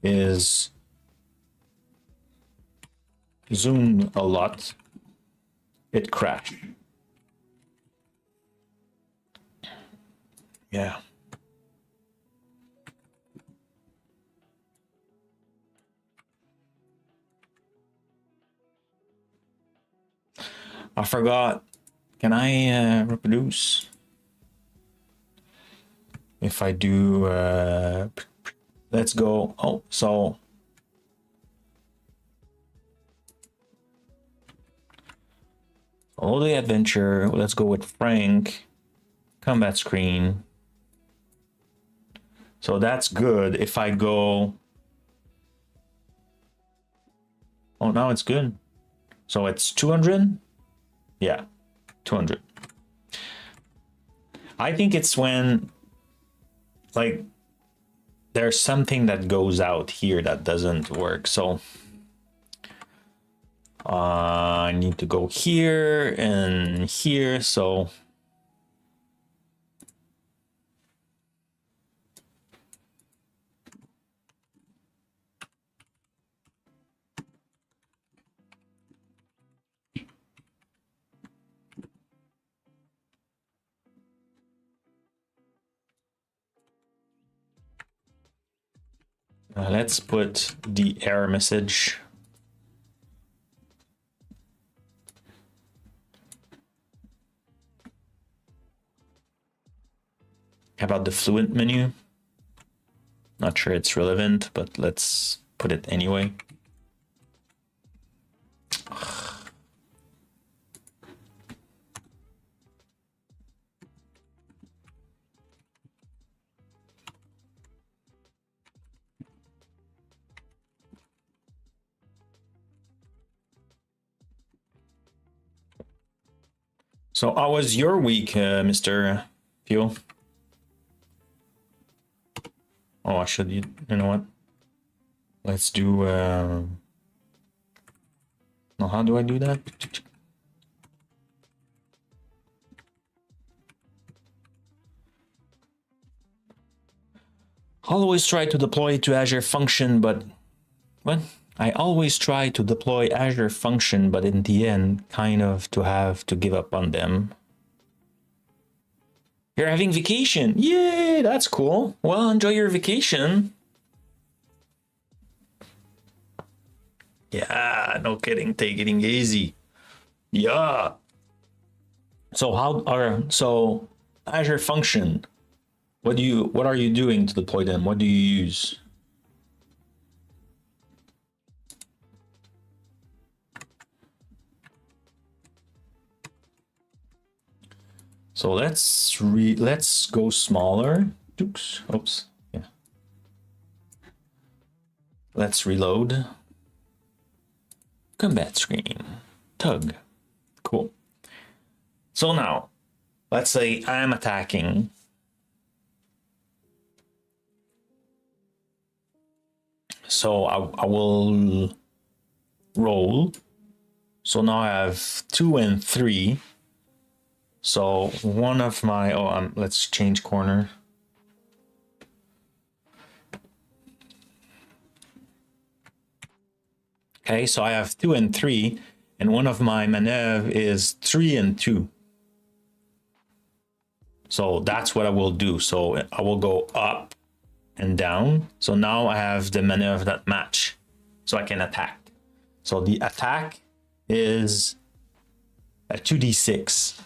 is zoomed a lot, it crashed. Yeah. I forgot. Can I reproduce? If I do, let's go. Oh, so all the adventure. Let's go with Frank. Combat screen. So that's good. If I go, oh, now it's good. So it's 200. Yeah, 200. I think it's when like there's something that goes out here that doesn't work. So I need to go here and here. So let's put the error message. How about the Fluent menu? Not sure it's relevant, but let's put it anyway. So how was your week, Mr. Fuel? Oh, I should, you know what? Let's do, no, how do I do that? Always try to deploy to Azure function, but what? I always try to deploy Azure function, but in the end, kind of to have to give up on them. You're having vacation. Yay, that's cool. Well, enjoy your vacation. Yeah, no kidding. Take it easy. Yeah. So so Azure Function? What are you doing to deploy them? What do you use? So let's go smaller. Oops. Yeah. Let's reload. Combat screen. Tug. Cool. So now, let's say I'm attacking. So I will roll. So now I have 2 and 3. So one of my, let's change corner. Okay, so I have 2 and 3, and one of my maneuver is 3 and 2. So that's what I will do. So I will go up and down. So now I have the maneuver that match, so I can attack. So the attack is a 2d6.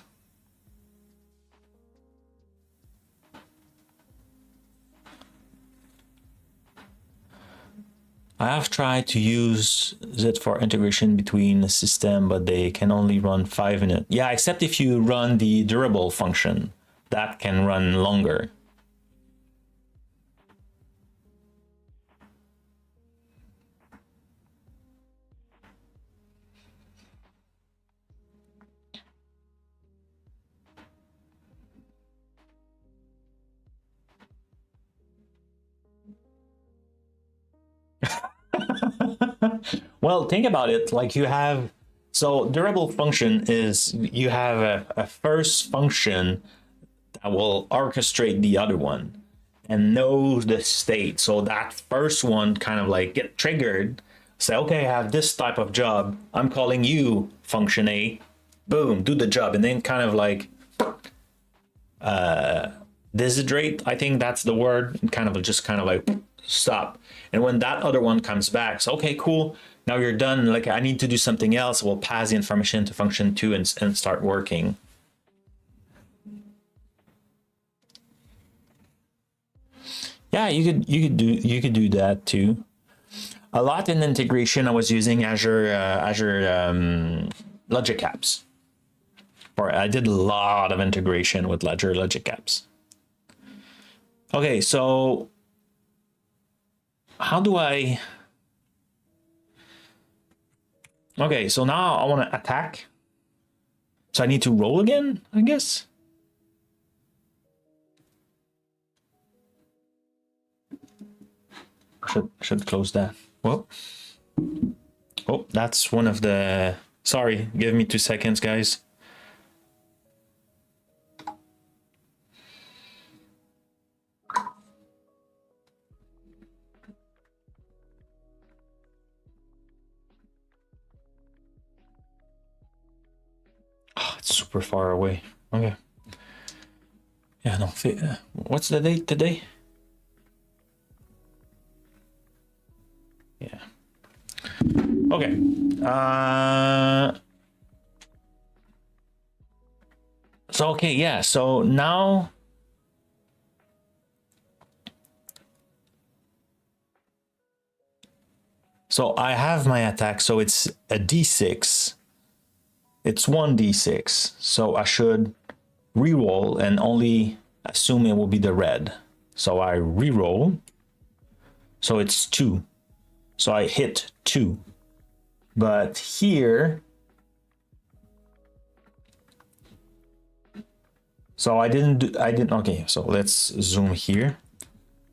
I have tried to use it for integration between the system, but they can only run 5 minutes. Yeah, except if you run the durable function, that can run longer. Well, think about it. Like you have, so durable function is you have a first function that will orchestrate the other one and knows the state. So that first one kind of like get triggered. Say, okay, I have this type of job. I'm calling you function A. Boom, do the job, and then kind of like desiderate. I think that's the word. Kind of just kind of like stop. And when that other one comes back, so okay, cool. Now you're done. Like I need to do something else. We'll pass the information to function 2 and start working. Yeah, you could do that too. A lot in integration. I was using Azure Logic Apps. I did a lot of integration with Azure Logic Apps. Okay, so how do I? Okay, so now I want to attack. So I need to roll again, I guess. Should close that. Well, oh, that's one of the. Sorry, give me 2 seconds, guys. Oh, it's super far away. Okay. Yeah, no. What's the date today? Yeah. Okay. So okay, yeah. So now. So I have my attack. So it's a d6. It's 1d6. So I should reroll and only assume it will be the red. So I reroll. So it's 2. So I hit 2. But here, so I didn't, okay, so let's zoom here.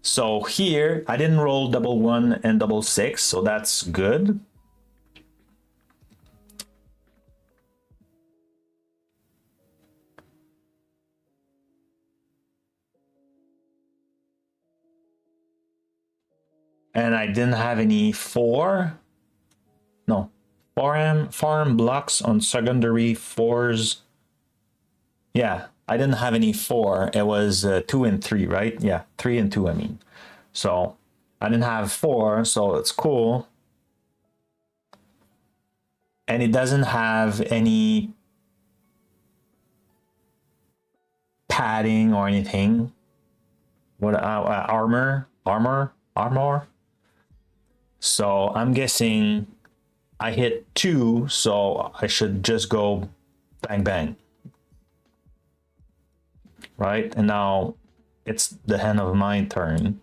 So here, I didn't roll 1 and 6, so that's good. And I didn't have any forearm blocks on secondary 4s. Yeah, I didn't have any 4. It was 2 and 3, right? Yeah, 3 and 2, I mean. So I didn't have 4, so it's cool. And it doesn't have any padding or anything. What armor? So I'm guessing I hit 2, so I should just go bang bang. Right? And now it's the end of my turn.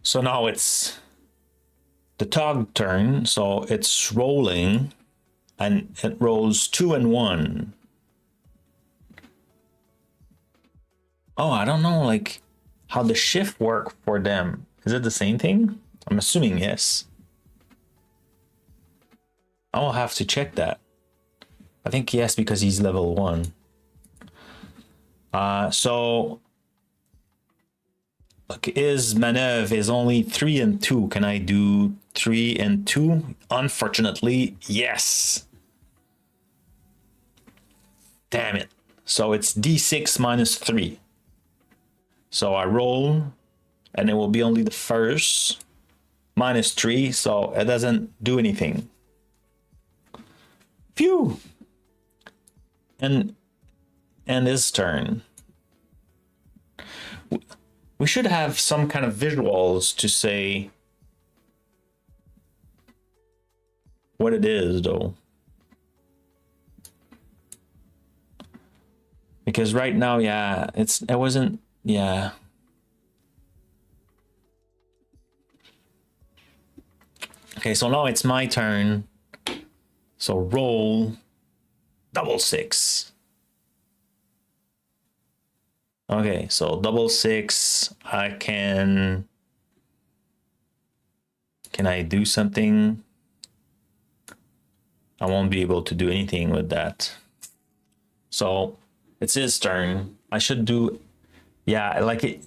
So now it's the Tog turn, so it's rolling, and it rolls 2 and 1. Oh, I don't know, like, how the shift work for them. Is it the same thing? I'm assuming yes. I'll have to check that. I think yes, because he's level 1. So look, his maneuver is only 3 and 2. Can I do 3 and 2? Unfortunately, yes. Damn it. So it's D6 minus 3. So I roll, and it will be only the first. Minus 3, so it doesn't do anything. Phew! And his turn. We should have some kind of visuals to say what it is, though. Because right now, yeah, it wasn't, yeah. Okay, so now it's my turn. So roll double 6. Okay, so double 6. Can I do something? I won't be able to do anything with that. So it's his turn. I should do, yeah, like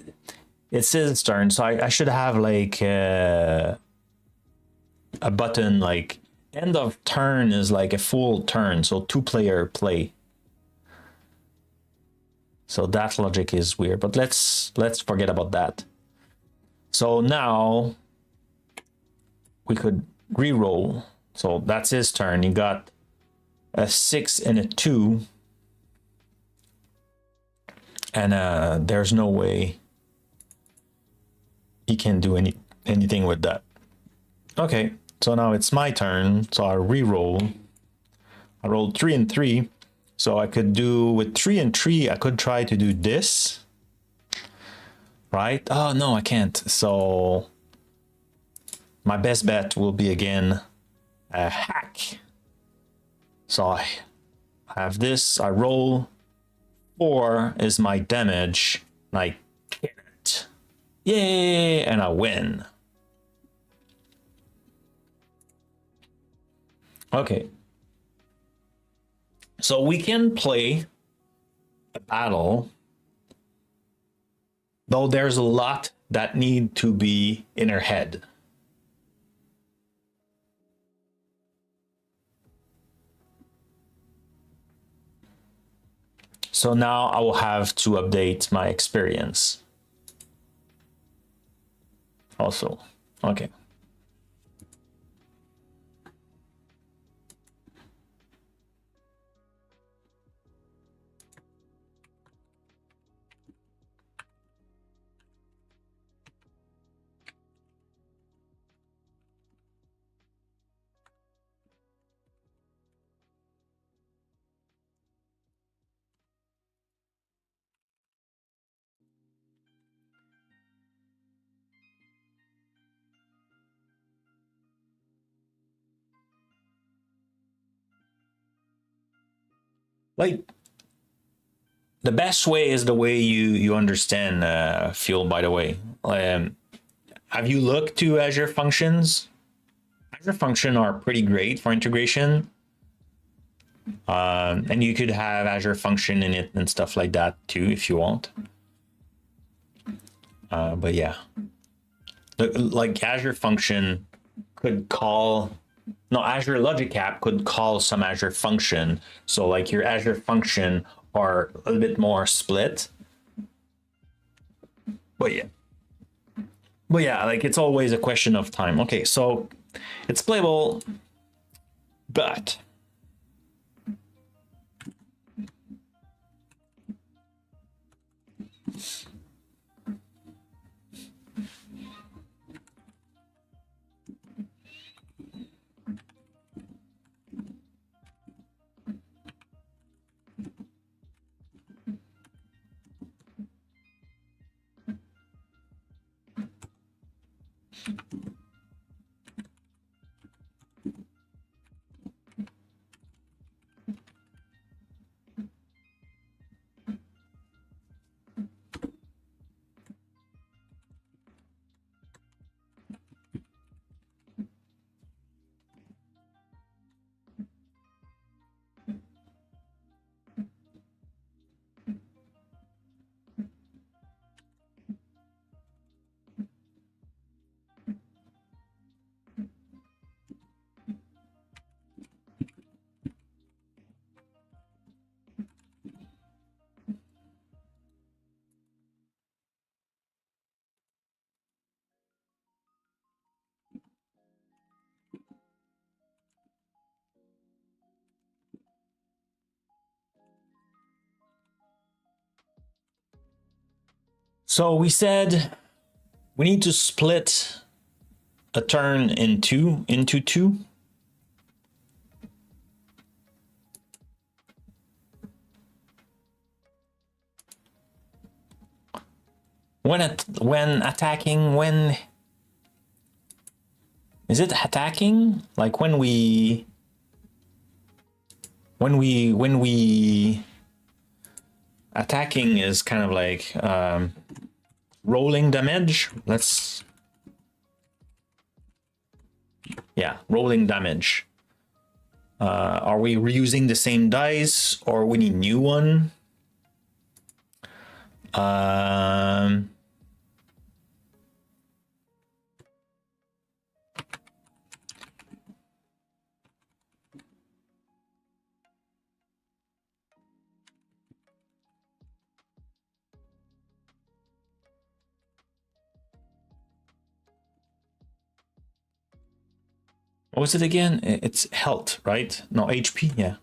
it's his turn. So I should have like a button like end of turn is like a full turn. So 2-player play. So that logic is weird, but let's forget about that. So now we could re-roll. So that's his turn. He got a 6 and a 2. And there's no way he can do anything with that. Okay, so now it's my turn. So I re-roll. I rolled 3 and 3. So I could do with 3 and 3, I could try to do this. Right? Oh, no, I can't. So my best bet will be again a hack. So I have this, I roll. 4 is my damage. I kill it. Yay! And I win. Okay. So we can play a battle, though there's a lot that need to be in her head. So now I will have to update my experience. Also, okay. Like, the best way is the way you understand Fuel, by the way. Have you looked to Azure Functions? Azure Function are pretty great for integration. And you could have Azure Function in it and stuff like that too, if you want. But yeah, like Azure Function could call no, Azure Logic App could call some Azure function. So like your Azure function are a little bit more split. But yeah. But yeah, like it's always a question of time. Okay, so it's playable, but so we said we need to split a turn into two. When attacking, when is it attacking? Like when we attacking is kind of like rolling damage. Yeah, rolling damage. Are we reusing the same dice or we need new one? What was it again? It's health, right? No, HP, yeah.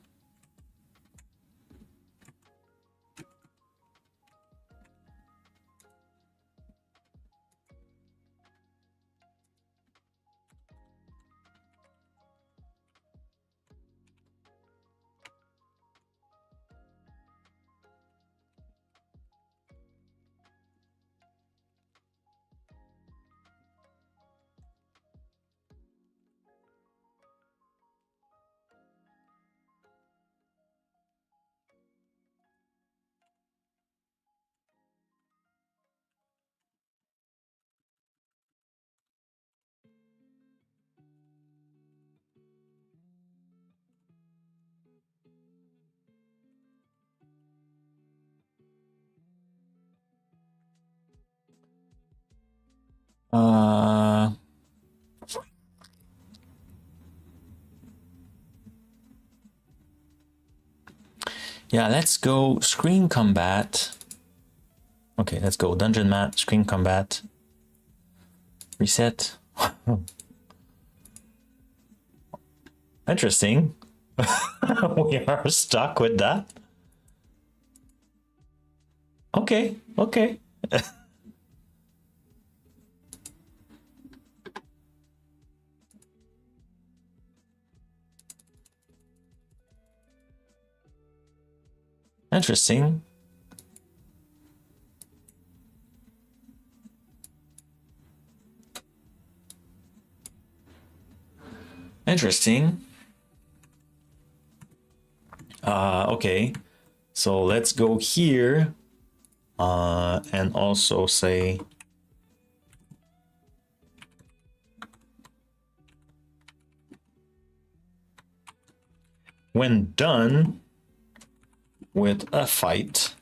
Yeah, let's go screen combat. Okay, let's go dungeon mat, screen combat, reset. Interesting. We are stuck with that. Okay, okay. Interesting. Interesting. Okay, so let's go here and also say when done with a fight,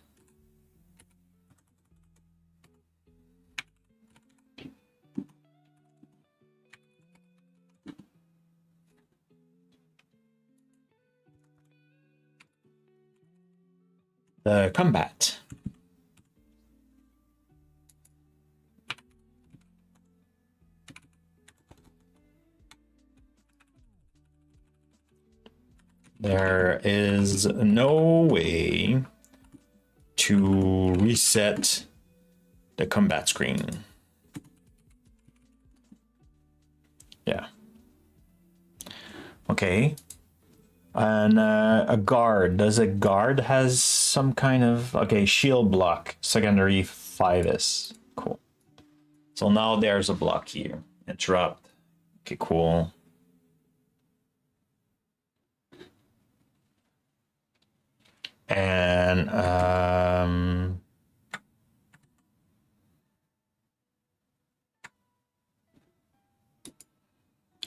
the combat. There is no way to reset the combat screen. Yeah. Okay. And a guard. Does a guard has some kind of... Okay, shield block. Secondary 5S. Cool. So now there's a block here. Interrupt. Okay, cool. And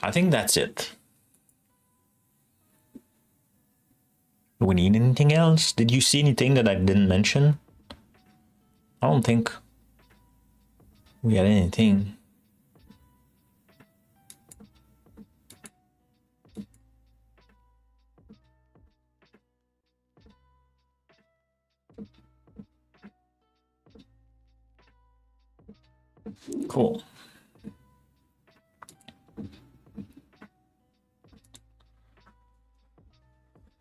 I think that's it. Do we need anything else? Did you see anything that I didn't mention? I don't think we had anything. Cool.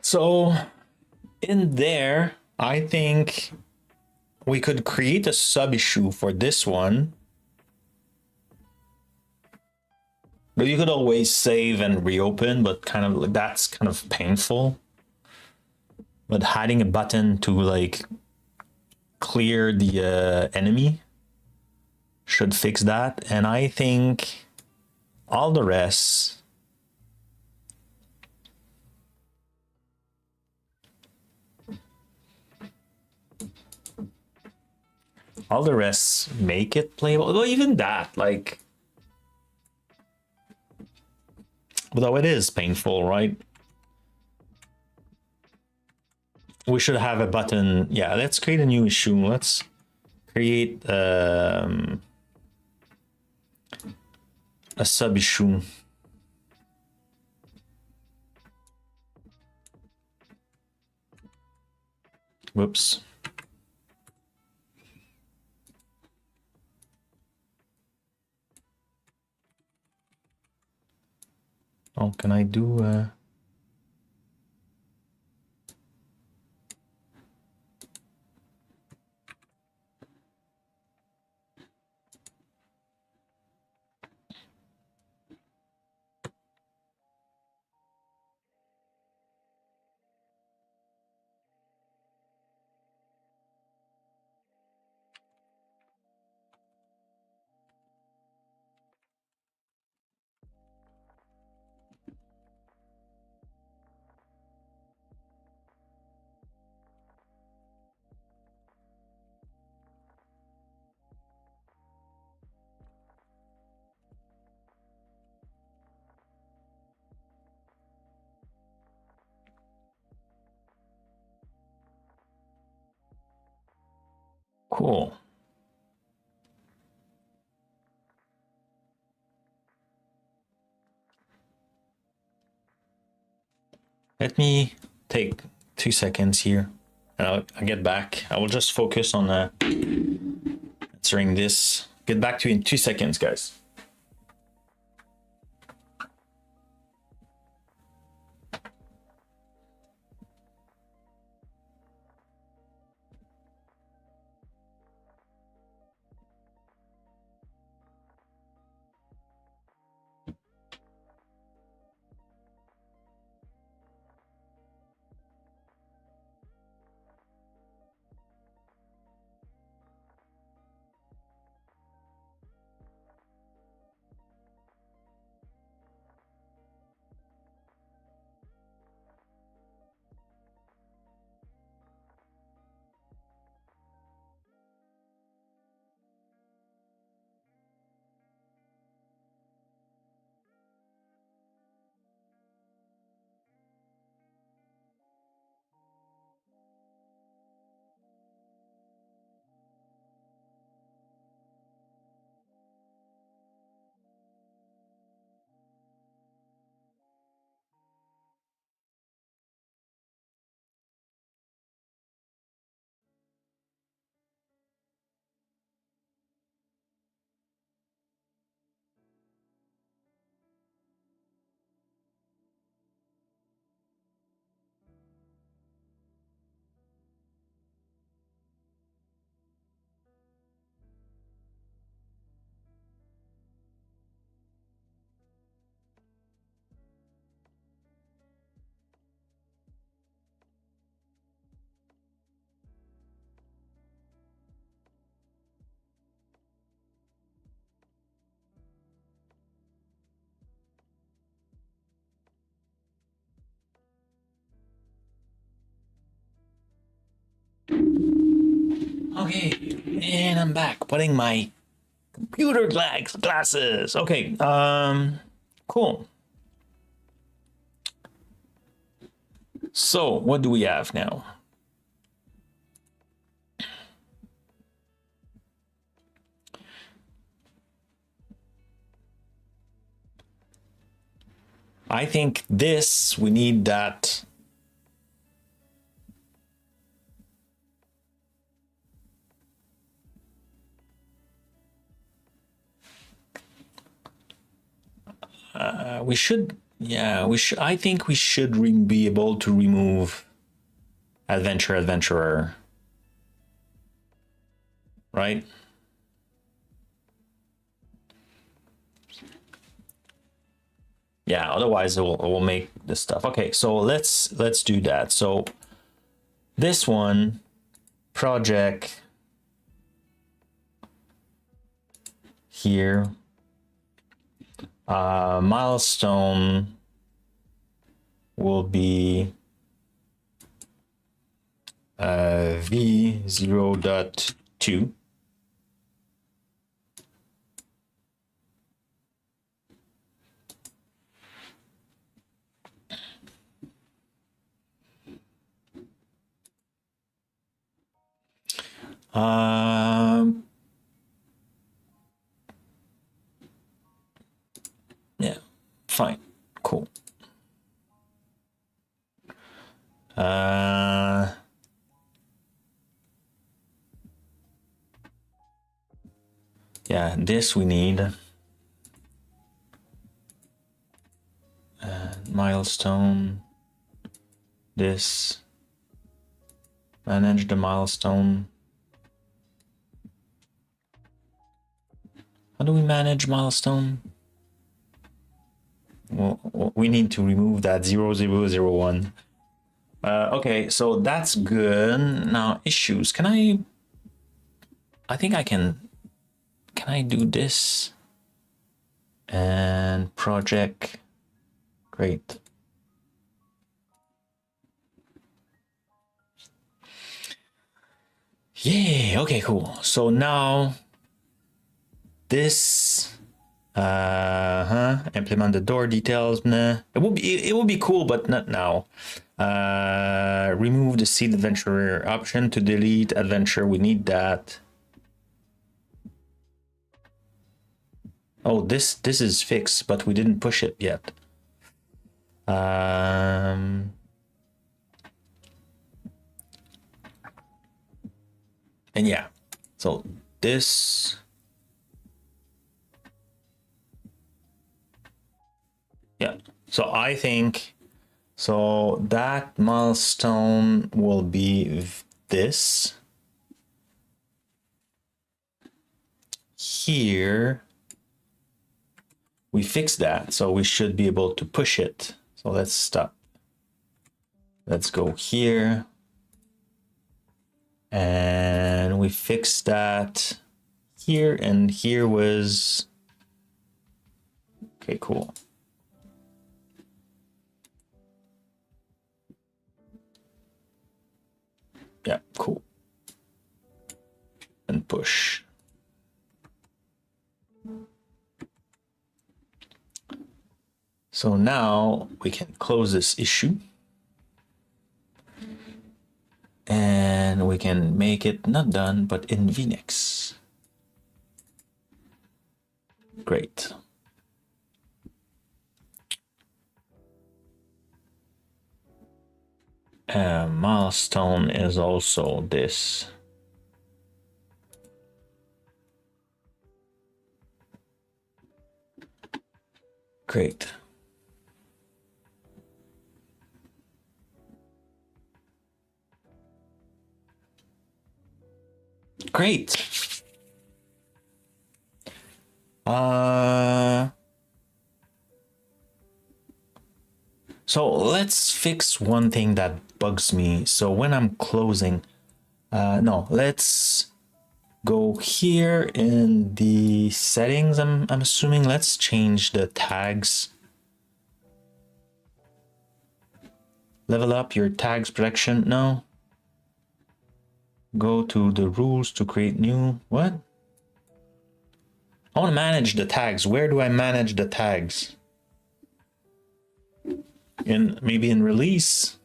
So in there, I think we could create a sub issue for this one. But you could always save and reopen, but kind of that's kind of painful. But hiding a button to like clear the enemy should fix that. And I think all the rest make it playable. Well, even that, like, although it is painful, right? We should have a button. Yeah, let's create a new issue. Let's create a sub issue. Whoops. Oh, can I do cool. Let me take 2 seconds here. I'll get back. I will just focus on answering this. Get back to you in 2 seconds, guys. Okay, and I'm back putting my computer glasses. Okay, cool. So what do we have now? I think this, we need that. We should, yeah, we should, I think we should be able to remove adventurer, right? Yeah, otherwise it will make this stuff. Okay, so let's do that. So this one, project here, milestone will be v0.2. Yeah, fine, cool. Yeah, this we need. Milestone. This. Manage the milestone. How do we manage milestone? Well, we need to remove that 0001. Okay, so that's good. Now issues. Can I think I can I do this? And project. Great. Yeah, okay, cool. So now this implement the door details. Nah. It will be cool, but not now. Remove the seed adventurer option to delete adventure. We need that. Oh, this is fixed, but we didn't push it yet. And yeah, so this. Yeah, so I think, so that milestone will be this. Here, we fixed that, so we should be able to push it. So let's stop. Let's go here. And we fixed that here, and here was, okay, cool. Yeah, cool. And push. So now we can close this issue. And we can make it not done, but in Vnex. Great. Milestone is also this. Great. Great. So let's fix one thing that bugs me. So when I'm closing, no, let's go here in the settings. I'm assuming let's change the tags. Level up your tags protection. No. Go to the rules to create new, what? I want to manage the tags. Where do I manage the tags? Maybe in release?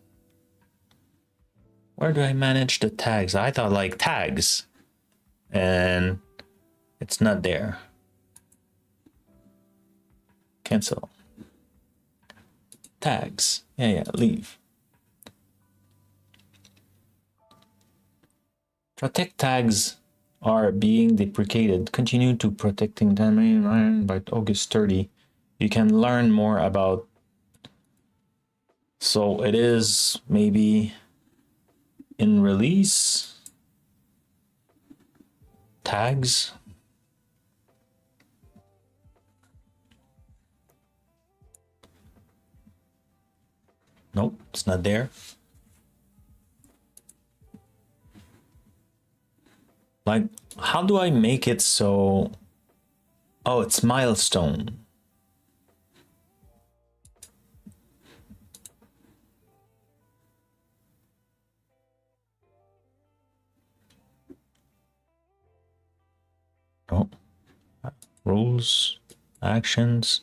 Where do I manage the tags? I thought like tags, and it's not there. Cancel. Tags. Yeah, leave. Protect tags are being deprecated. Continue to protecting them by August 30. You can learn more about. So it is maybe in release tags. Nope, it's not there. Like, how do I make it so? Oh, it's milestone. Oh, rules, actions.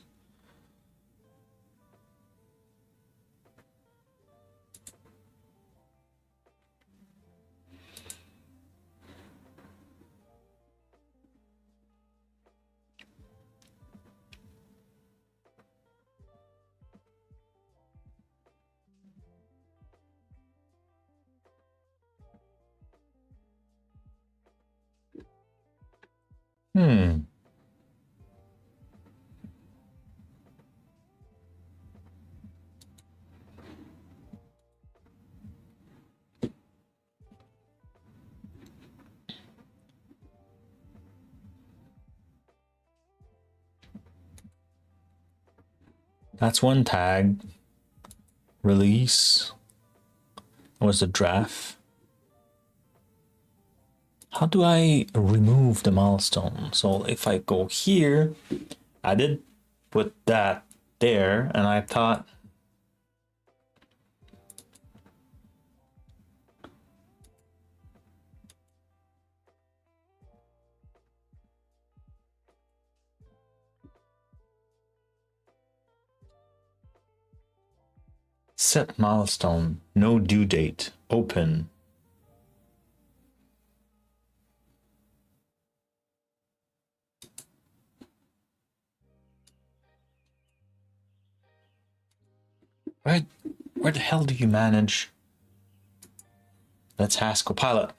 That's one tag. Release was the draft. How do I remove the milestone? So if I go here, I did put that there, and I thought set milestone, no due date, open. Where the hell do you manage? Let's ask Copilot.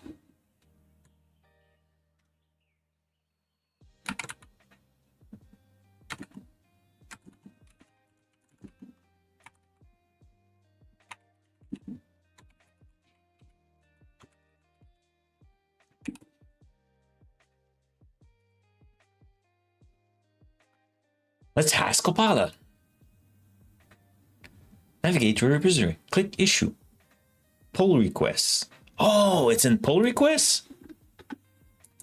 Let's ask Copilot. Navigate to repository. Click issue. Pull requests. Oh, it's in pull requests?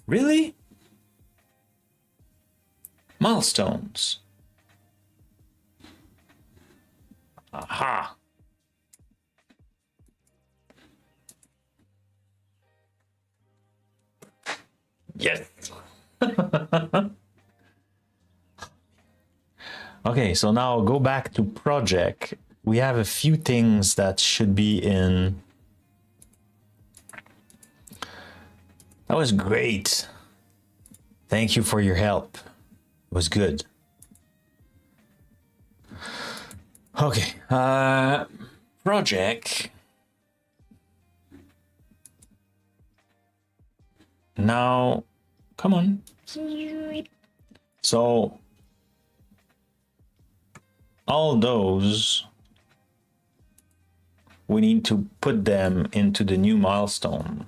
Really? Milestones. Aha. Yes. Okay, so now go back to project. We have a few things that should be in. That was great. Thank you for your help. It was good. Okay, project. Now, come on. So, all those, we need to put them into the new milestone.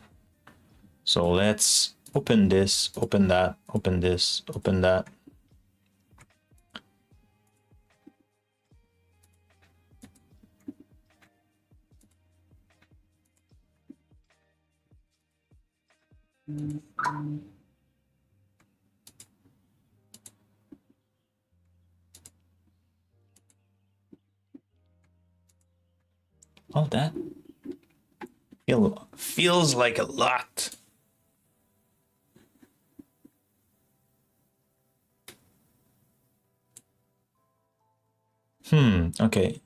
So let's open this, open that, open this, open that. Oh, that feels like a lot. Okay.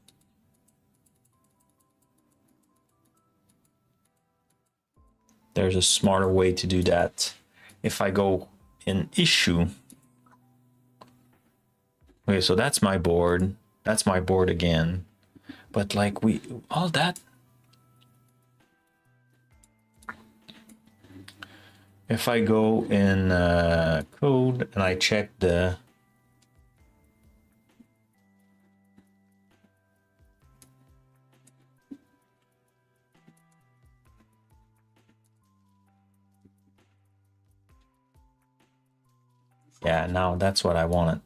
There's a smarter way to do that. If I go in issue, okay, so that's my board. That's my board again. But like all that. If I go in code and I check the yeah, now that's what I wanted.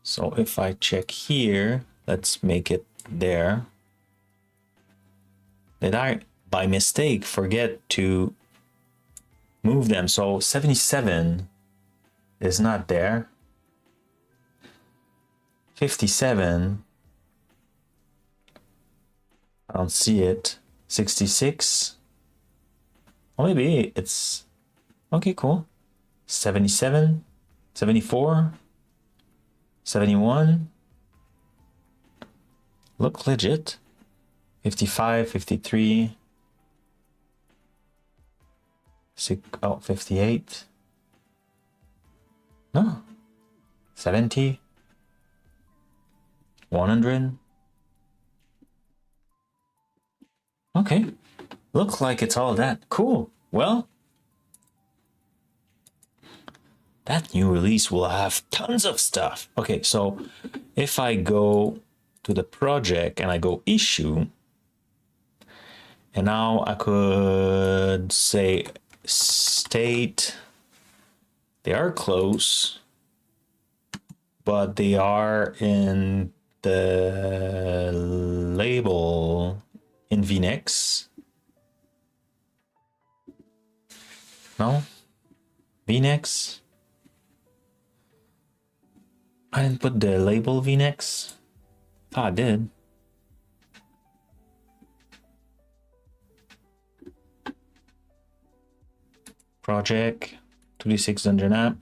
So if I check here, let's make it there. Did I, by mistake, forget to move them? So 77 is not there. 57, I don't see it. 66, well, maybe it's, okay, cool. 77, 74, 71, look legit. 55, 53, 58, no, 70, 100. Okay, looks like it's all that. Cool. Well, that new release will have tons of stuff. Okay, so if I go to the project and I go issue, and now I could say state, they are close, but they are in the label in VNex. No? VNex? I didn't put the label VNex. Oh, I did. Project 2D6 Dungeon app.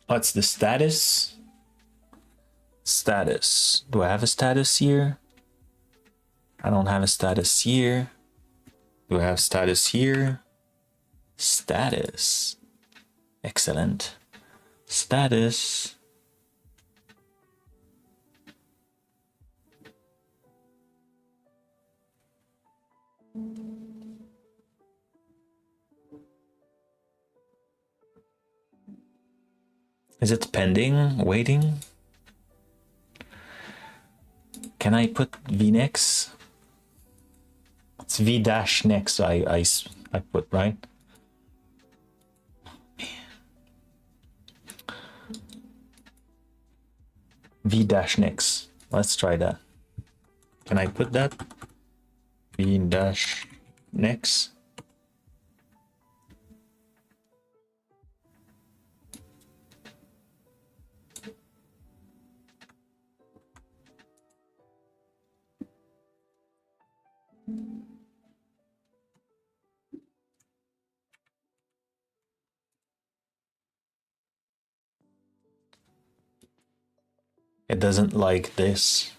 What's the status? Status. Do I have a status here? I don't have a status here. Do I have status here? Status. Excellent. Status. Is it pending? Waiting? Can I put vnex? It's v dash next. I put, right? V dash next. Let's try that. Can I put that? V dash next. It doesn't like this.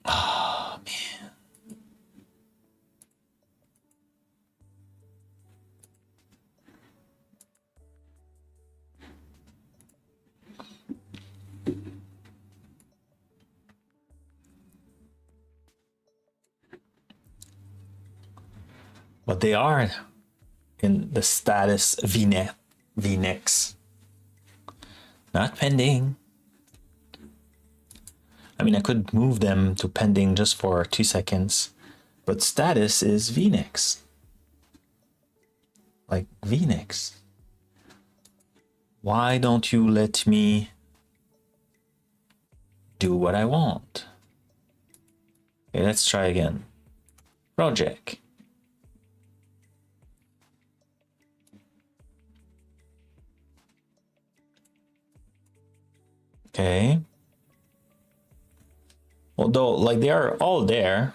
Oh, man. But they are in the status vnex. Not pending. I mean, I could move them to pending just for 2 seconds, but status is vnex. Like vnex. Why don't you let me do what I want. Okay, let's try again. Project. Okay. Although, like, they are all there.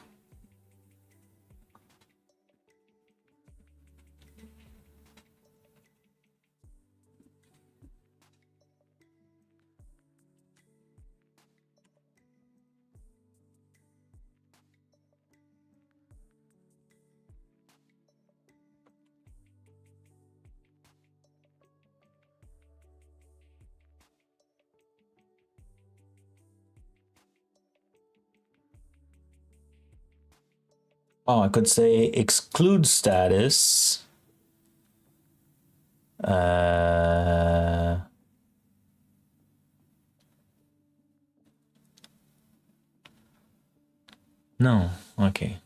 Oh, I could say exclude status. No, okay.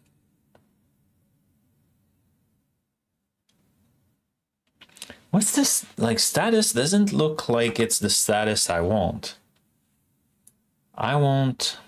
What's this? Like, status doesn't look like it's the status I want. I want...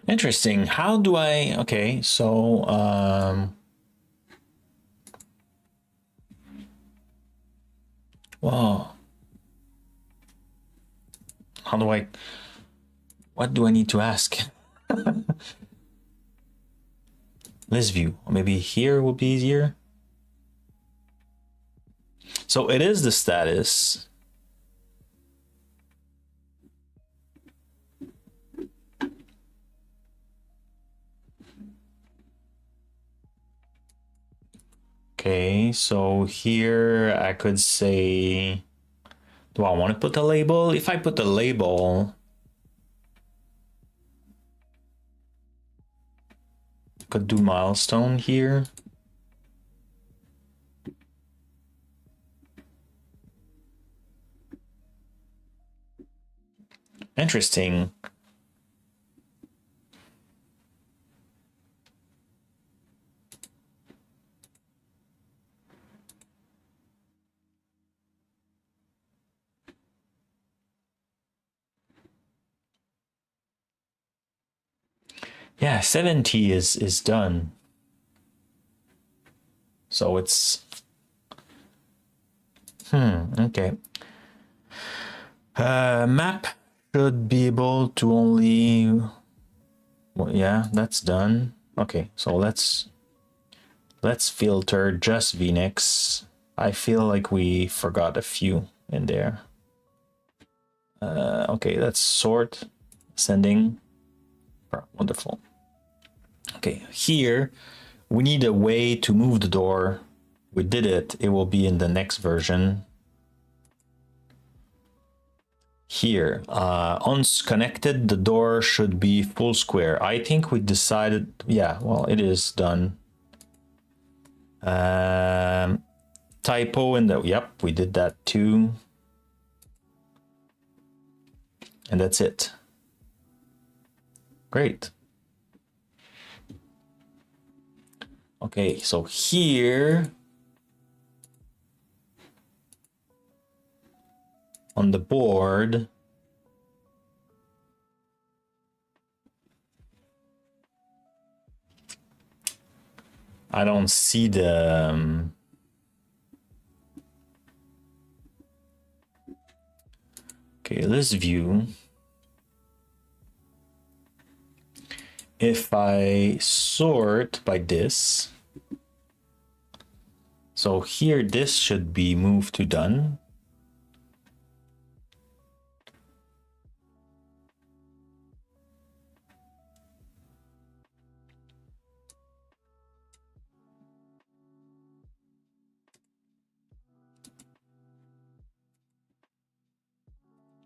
Interesting. How do I... Okay, so... Well... How do I... What do I need to ask? List view. Maybe here would be easier. So it is the status. Okay, so here I could say, do I want to put a label? If I put a label, could do milestone here. Interesting. Yeah, 70 is done. So it's okay. Map should be able to only, well, yeah, that's done. Okay, so let's filter just VNix. I feel like we forgot a few in there. Okay, let's sort ascending. Wonderful. Okay, here we need a way to move the door. We did it. It will be in the next version. Here, once connected, the door should be full square. I think we decided, yeah, well, it is done. Typo in the, yep, we did that too. And that's it. Great. Okay, so here on the board, I don't see the okay, let's view. If I sort by this, So here, this should be moved to done.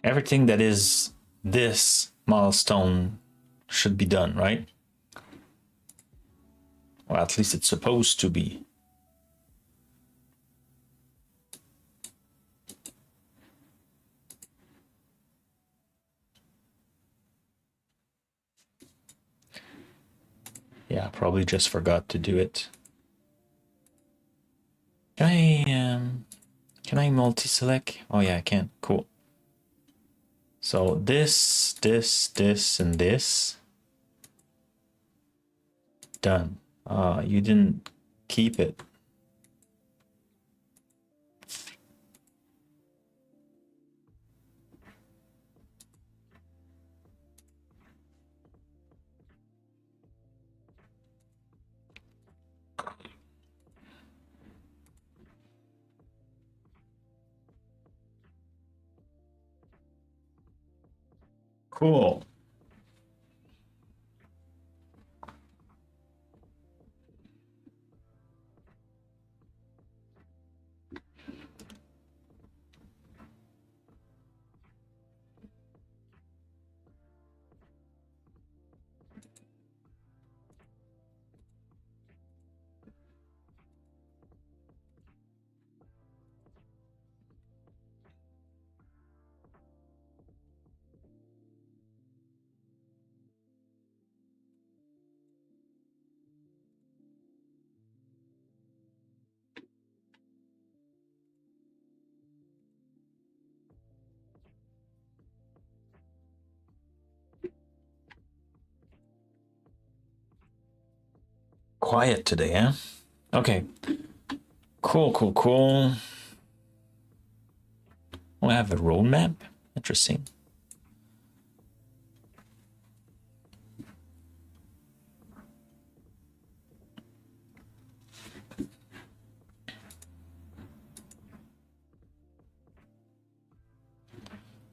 Everything that is this milestone should be done, right? Or at least it's supposed to be. Yeah, probably just forgot to do it. Can I multi-select? Oh yeah, I can. Cool. So this, and this. Done. You didn't keep it. Cool. Quiet today, huh? Okay. Cool. We have a roadmap. Interesting.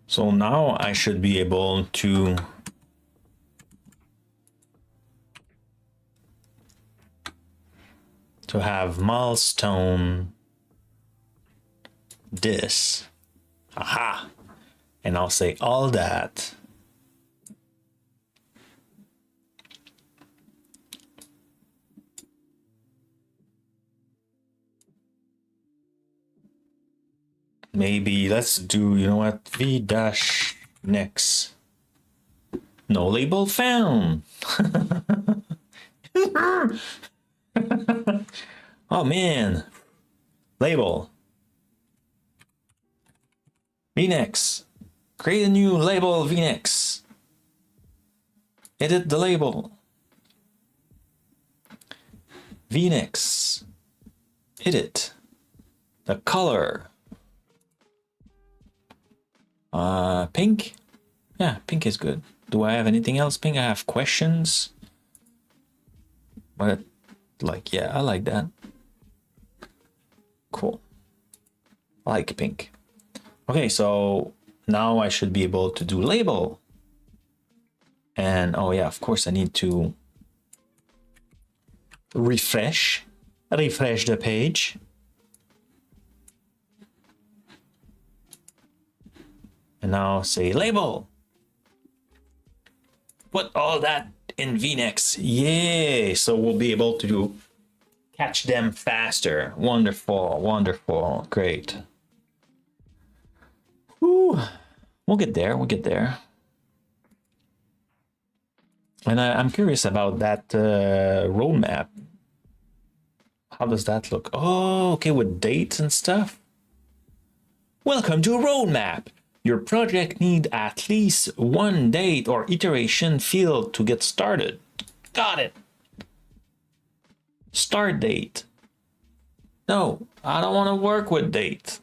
So now I should be able to have milestone this. Aha. And I'll say all that. Maybe let's do, you know what? V dash next. No label found. Oh man. Label. VNex. Create a new label VNex. Edit the label. VNex. Edit. The color. Pink. Yeah, pink is good. Do I have anything else pink? I have questions. But like, yeah, I like that. Cool. I like pink. Okay, so now I should be able to do label. And oh yeah, of course I need to refresh the page. And now say label. Put all that in VNex. Yay! So we'll be able to catch them faster. Wonderful. Great. Whew. We'll get there. And I'm curious about that roadmap. How does that look? Oh, okay, with dates and stuff. Welcome to a roadmap. Your project needs at least one date or iteration field to get started. Got it. Start date. No, I don't want to work with date.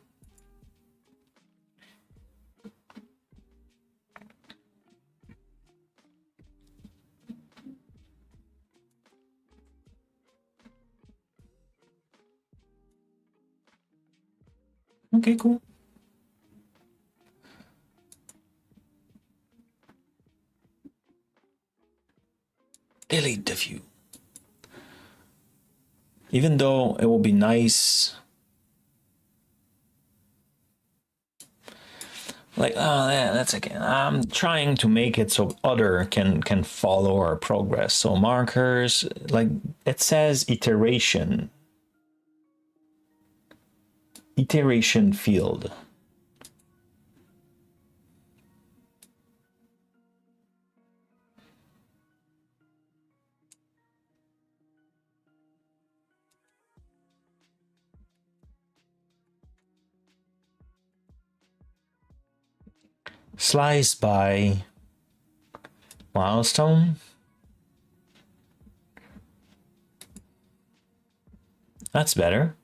Okay, cool. Delete the view. Even though it will be nice, like, oh yeah, that's okay. I'm trying to make it so other can follow our progress. So markers, like it says iteration field. Slice by milestone. That's better.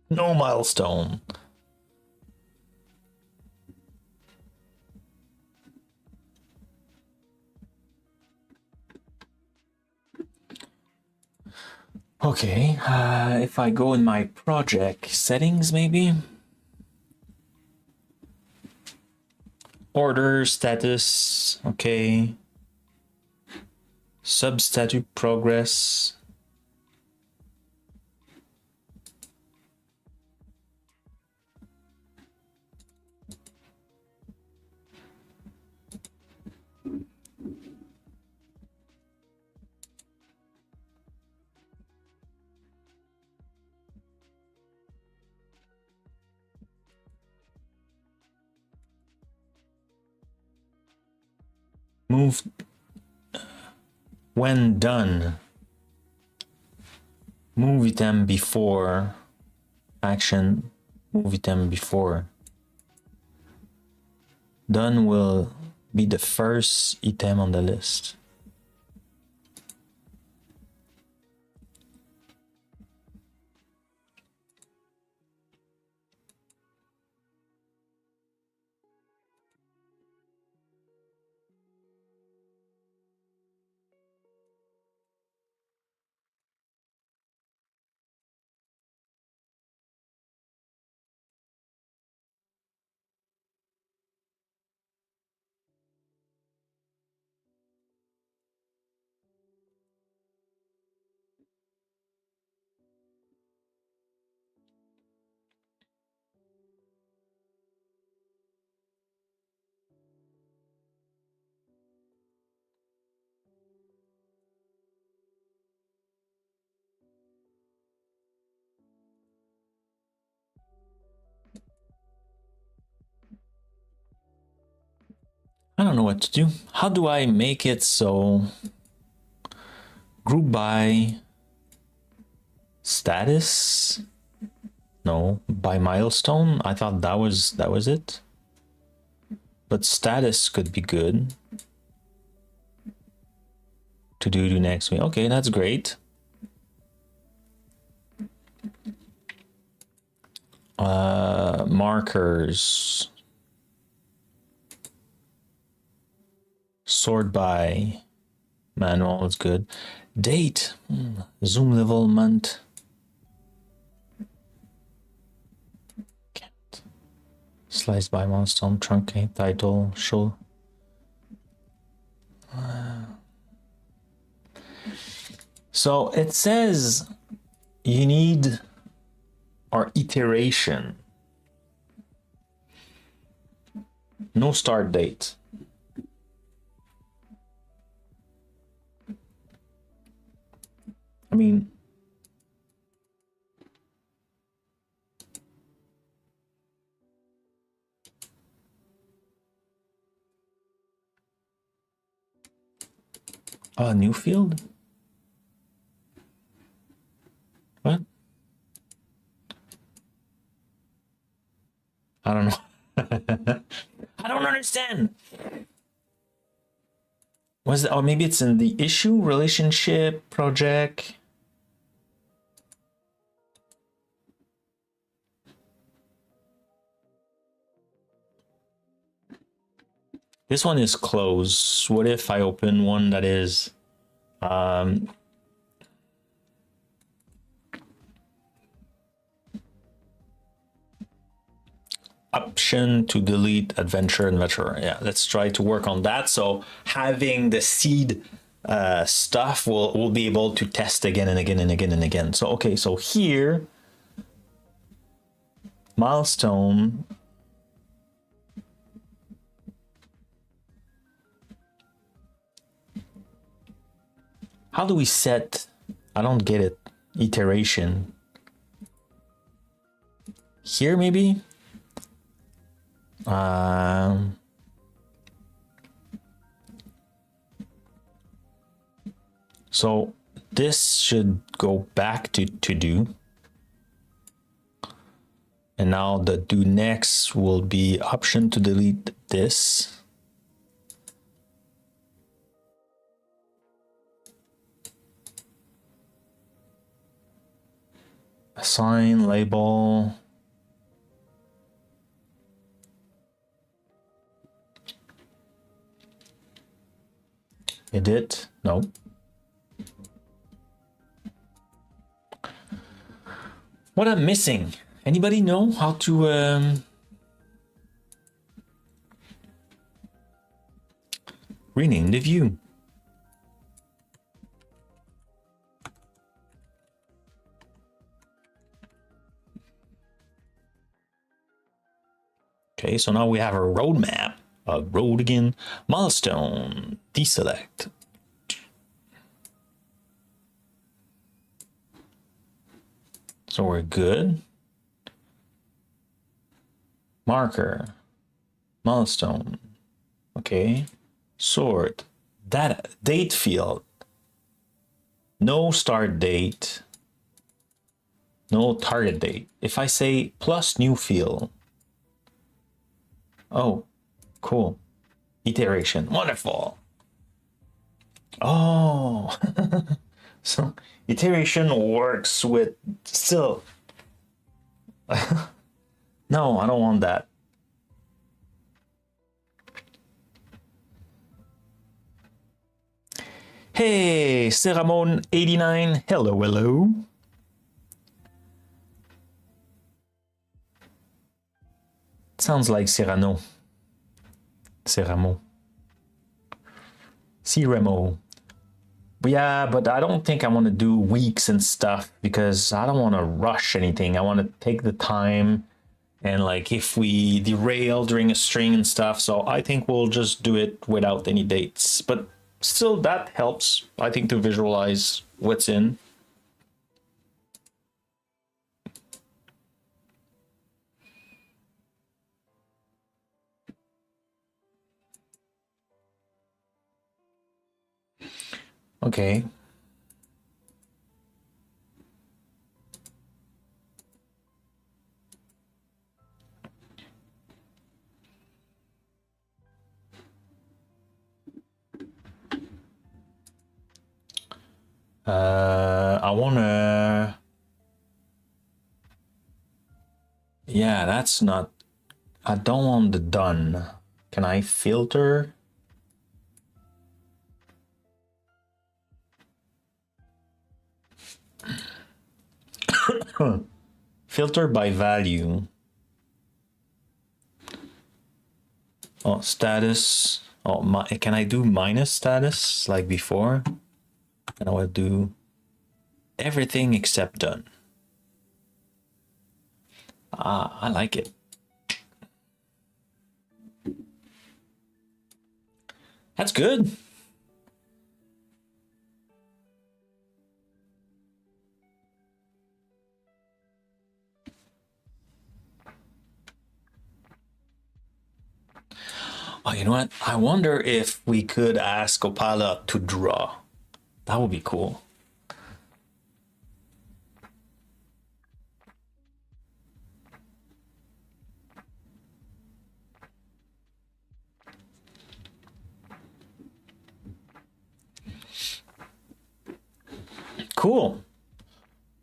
No milestone. Okay, if I go in my project settings, maybe order status, okay, substatus progress. Move when done. Move item before action. Move item before. Done will be the first item on the list. I don't know what to do. How do I make it so group by status? No, by milestone. I thought that was it. But status could be good to do next week. Okay, that's great. Markers. Sort by manual is good. Date. Zoom level month. Can't. Slice by milestone, truncate, title, show. So it says you need our iteration. No start date. I mean, a new field? What? I don't know. I don't understand. Was it, or maybe it's in the issue, relationship, project. This one is closed. What if I open one that is option to delete adventure. Yeah, let's try to work on that. So having the seed stuff, we'll be able to test again and again and again and again. So okay, so here milestone, how do we set, I don't get it, iteration here maybe? So this should go back to do, and now the do next will be option to delete this. Assign label. Edit, no. What I'm missing? Anybody know how to rename the view? Okay, so now we have a roadmap. A road again. Milestone. Deselect. So we're good. Marker. Milestone. Okay. Sort. Data. Date field. No start date. No target date. If I say plus new field. Oh. Cool. Iteration. Wonderful. Oh. So iteration works with still. No, I don't want that. Hey, Ceramon89. Hello, hello. Sounds like Cyrano. Ceramo. Ceramo. Yeah, but I don't think I want to do weeks and stuff because I don't want to rush anything. I want to take the time, and like if we derail during a string and stuff, so I think we'll just do it without any dates. But still, that helps, I think, to visualize what's in. Okay. I wanna. Yeah, that's not. I don't want the done. Can I filter? Filter by value. Oh, status. Oh, can I do minus status like before? And I will do everything except done. I like it. That's good. Oh, you know what? I wonder if we could ask Copilot to draw. That would be cool. Cool.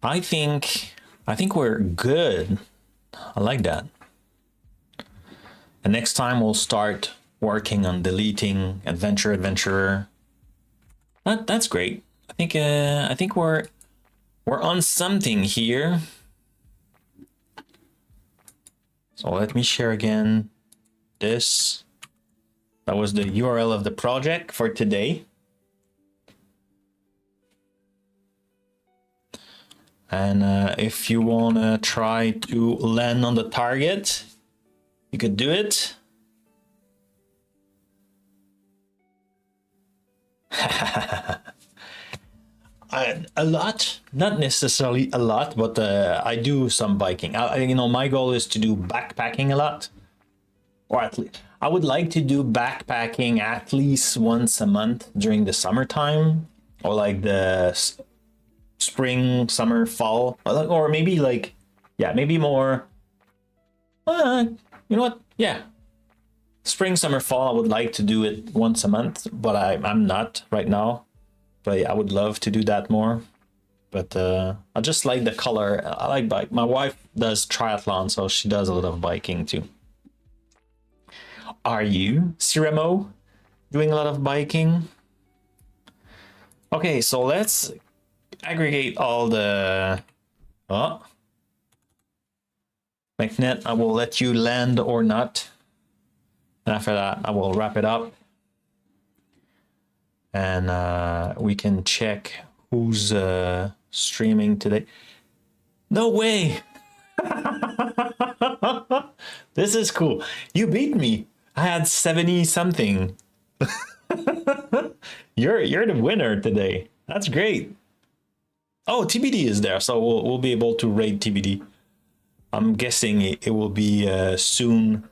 I think we're good. I like that. And next time we'll start working on deleting adventurer. That's great. I think we're on something here. So let me share again this. That was the URL of the project for today. And if you want to try to land on the target, you could do it. A lot, not necessarily a lot, but I do some biking. You know, my goal is to do backpacking a lot, or at least I would like to do backpacking at least once a month during the summertime, or like the spring, summer, fall, or maybe like, yeah, maybe more. You know what? Yeah, spring, summer, fall. I would like to do it once a month, but I'm not right now. But I would love to do that more. But I just like the color. I like bike. My wife does triathlon, so she does a lot of biking too. Are you, Ciremo, doing a lot of biking? Okay, so let's aggregate all the... Oh. Magnet, I will let you land or not. And after that, I will wrap it up. And we can check who's streaming today. No way! This is cool. You beat me. I had 70 something. You're the winner today. That's great. Oh, TBD is there, so we'll be able to raid TBD. I'm guessing it will be soon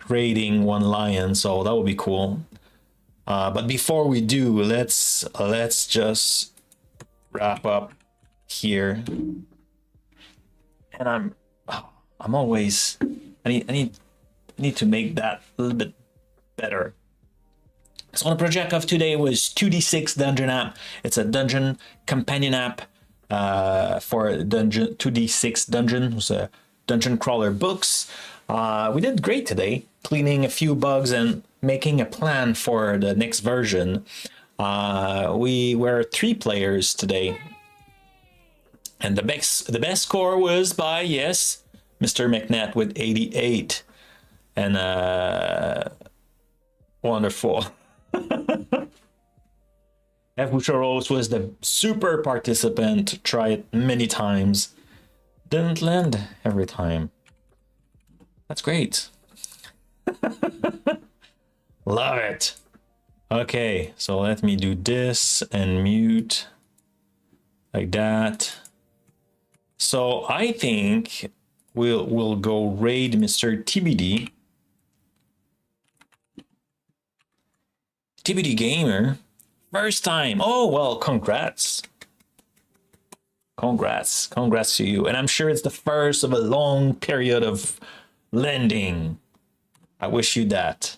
raiding one lion, so that will be cool. But before we do, let's just wrap up here. And I'm always I need to make that a little bit better. So the project of today was 2D6 Dungeon app. It's a dungeon companion app for dungeon 2D6 dungeon. It was a dungeon crawler books. We did great today, cleaning a few bugs and making a plan for the next version. We were 3 players today, and the best score was by, yes, Mr. McNett with 88, and wonderful. F. Boucheros was the super participant. Try it many times, didn't land every time. That's great. Love it. Okay, so let me do this and mute like that. So I think we'll go raid Mr. TBD. TBD Gamer. First time. Oh, well, congrats. Congrats to you. And I'm sure it's the first of a long period of lending. I wish you that.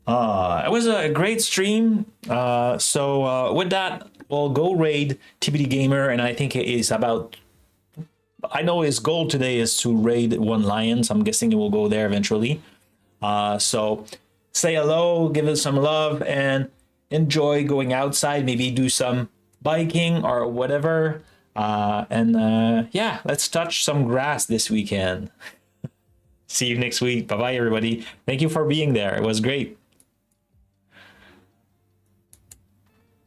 It was a great stream. So with that, we'll go raid TBD Gamer, and I think it is about... I know his goal today is to raid one lion, so I'm guessing it will go there eventually. So say hello, give it some love, and enjoy going outside, maybe do some biking or whatever. Yeah, let's touch some grass this weekend. See you next week. Bye-bye, everybody. Thank you for being there. It was great.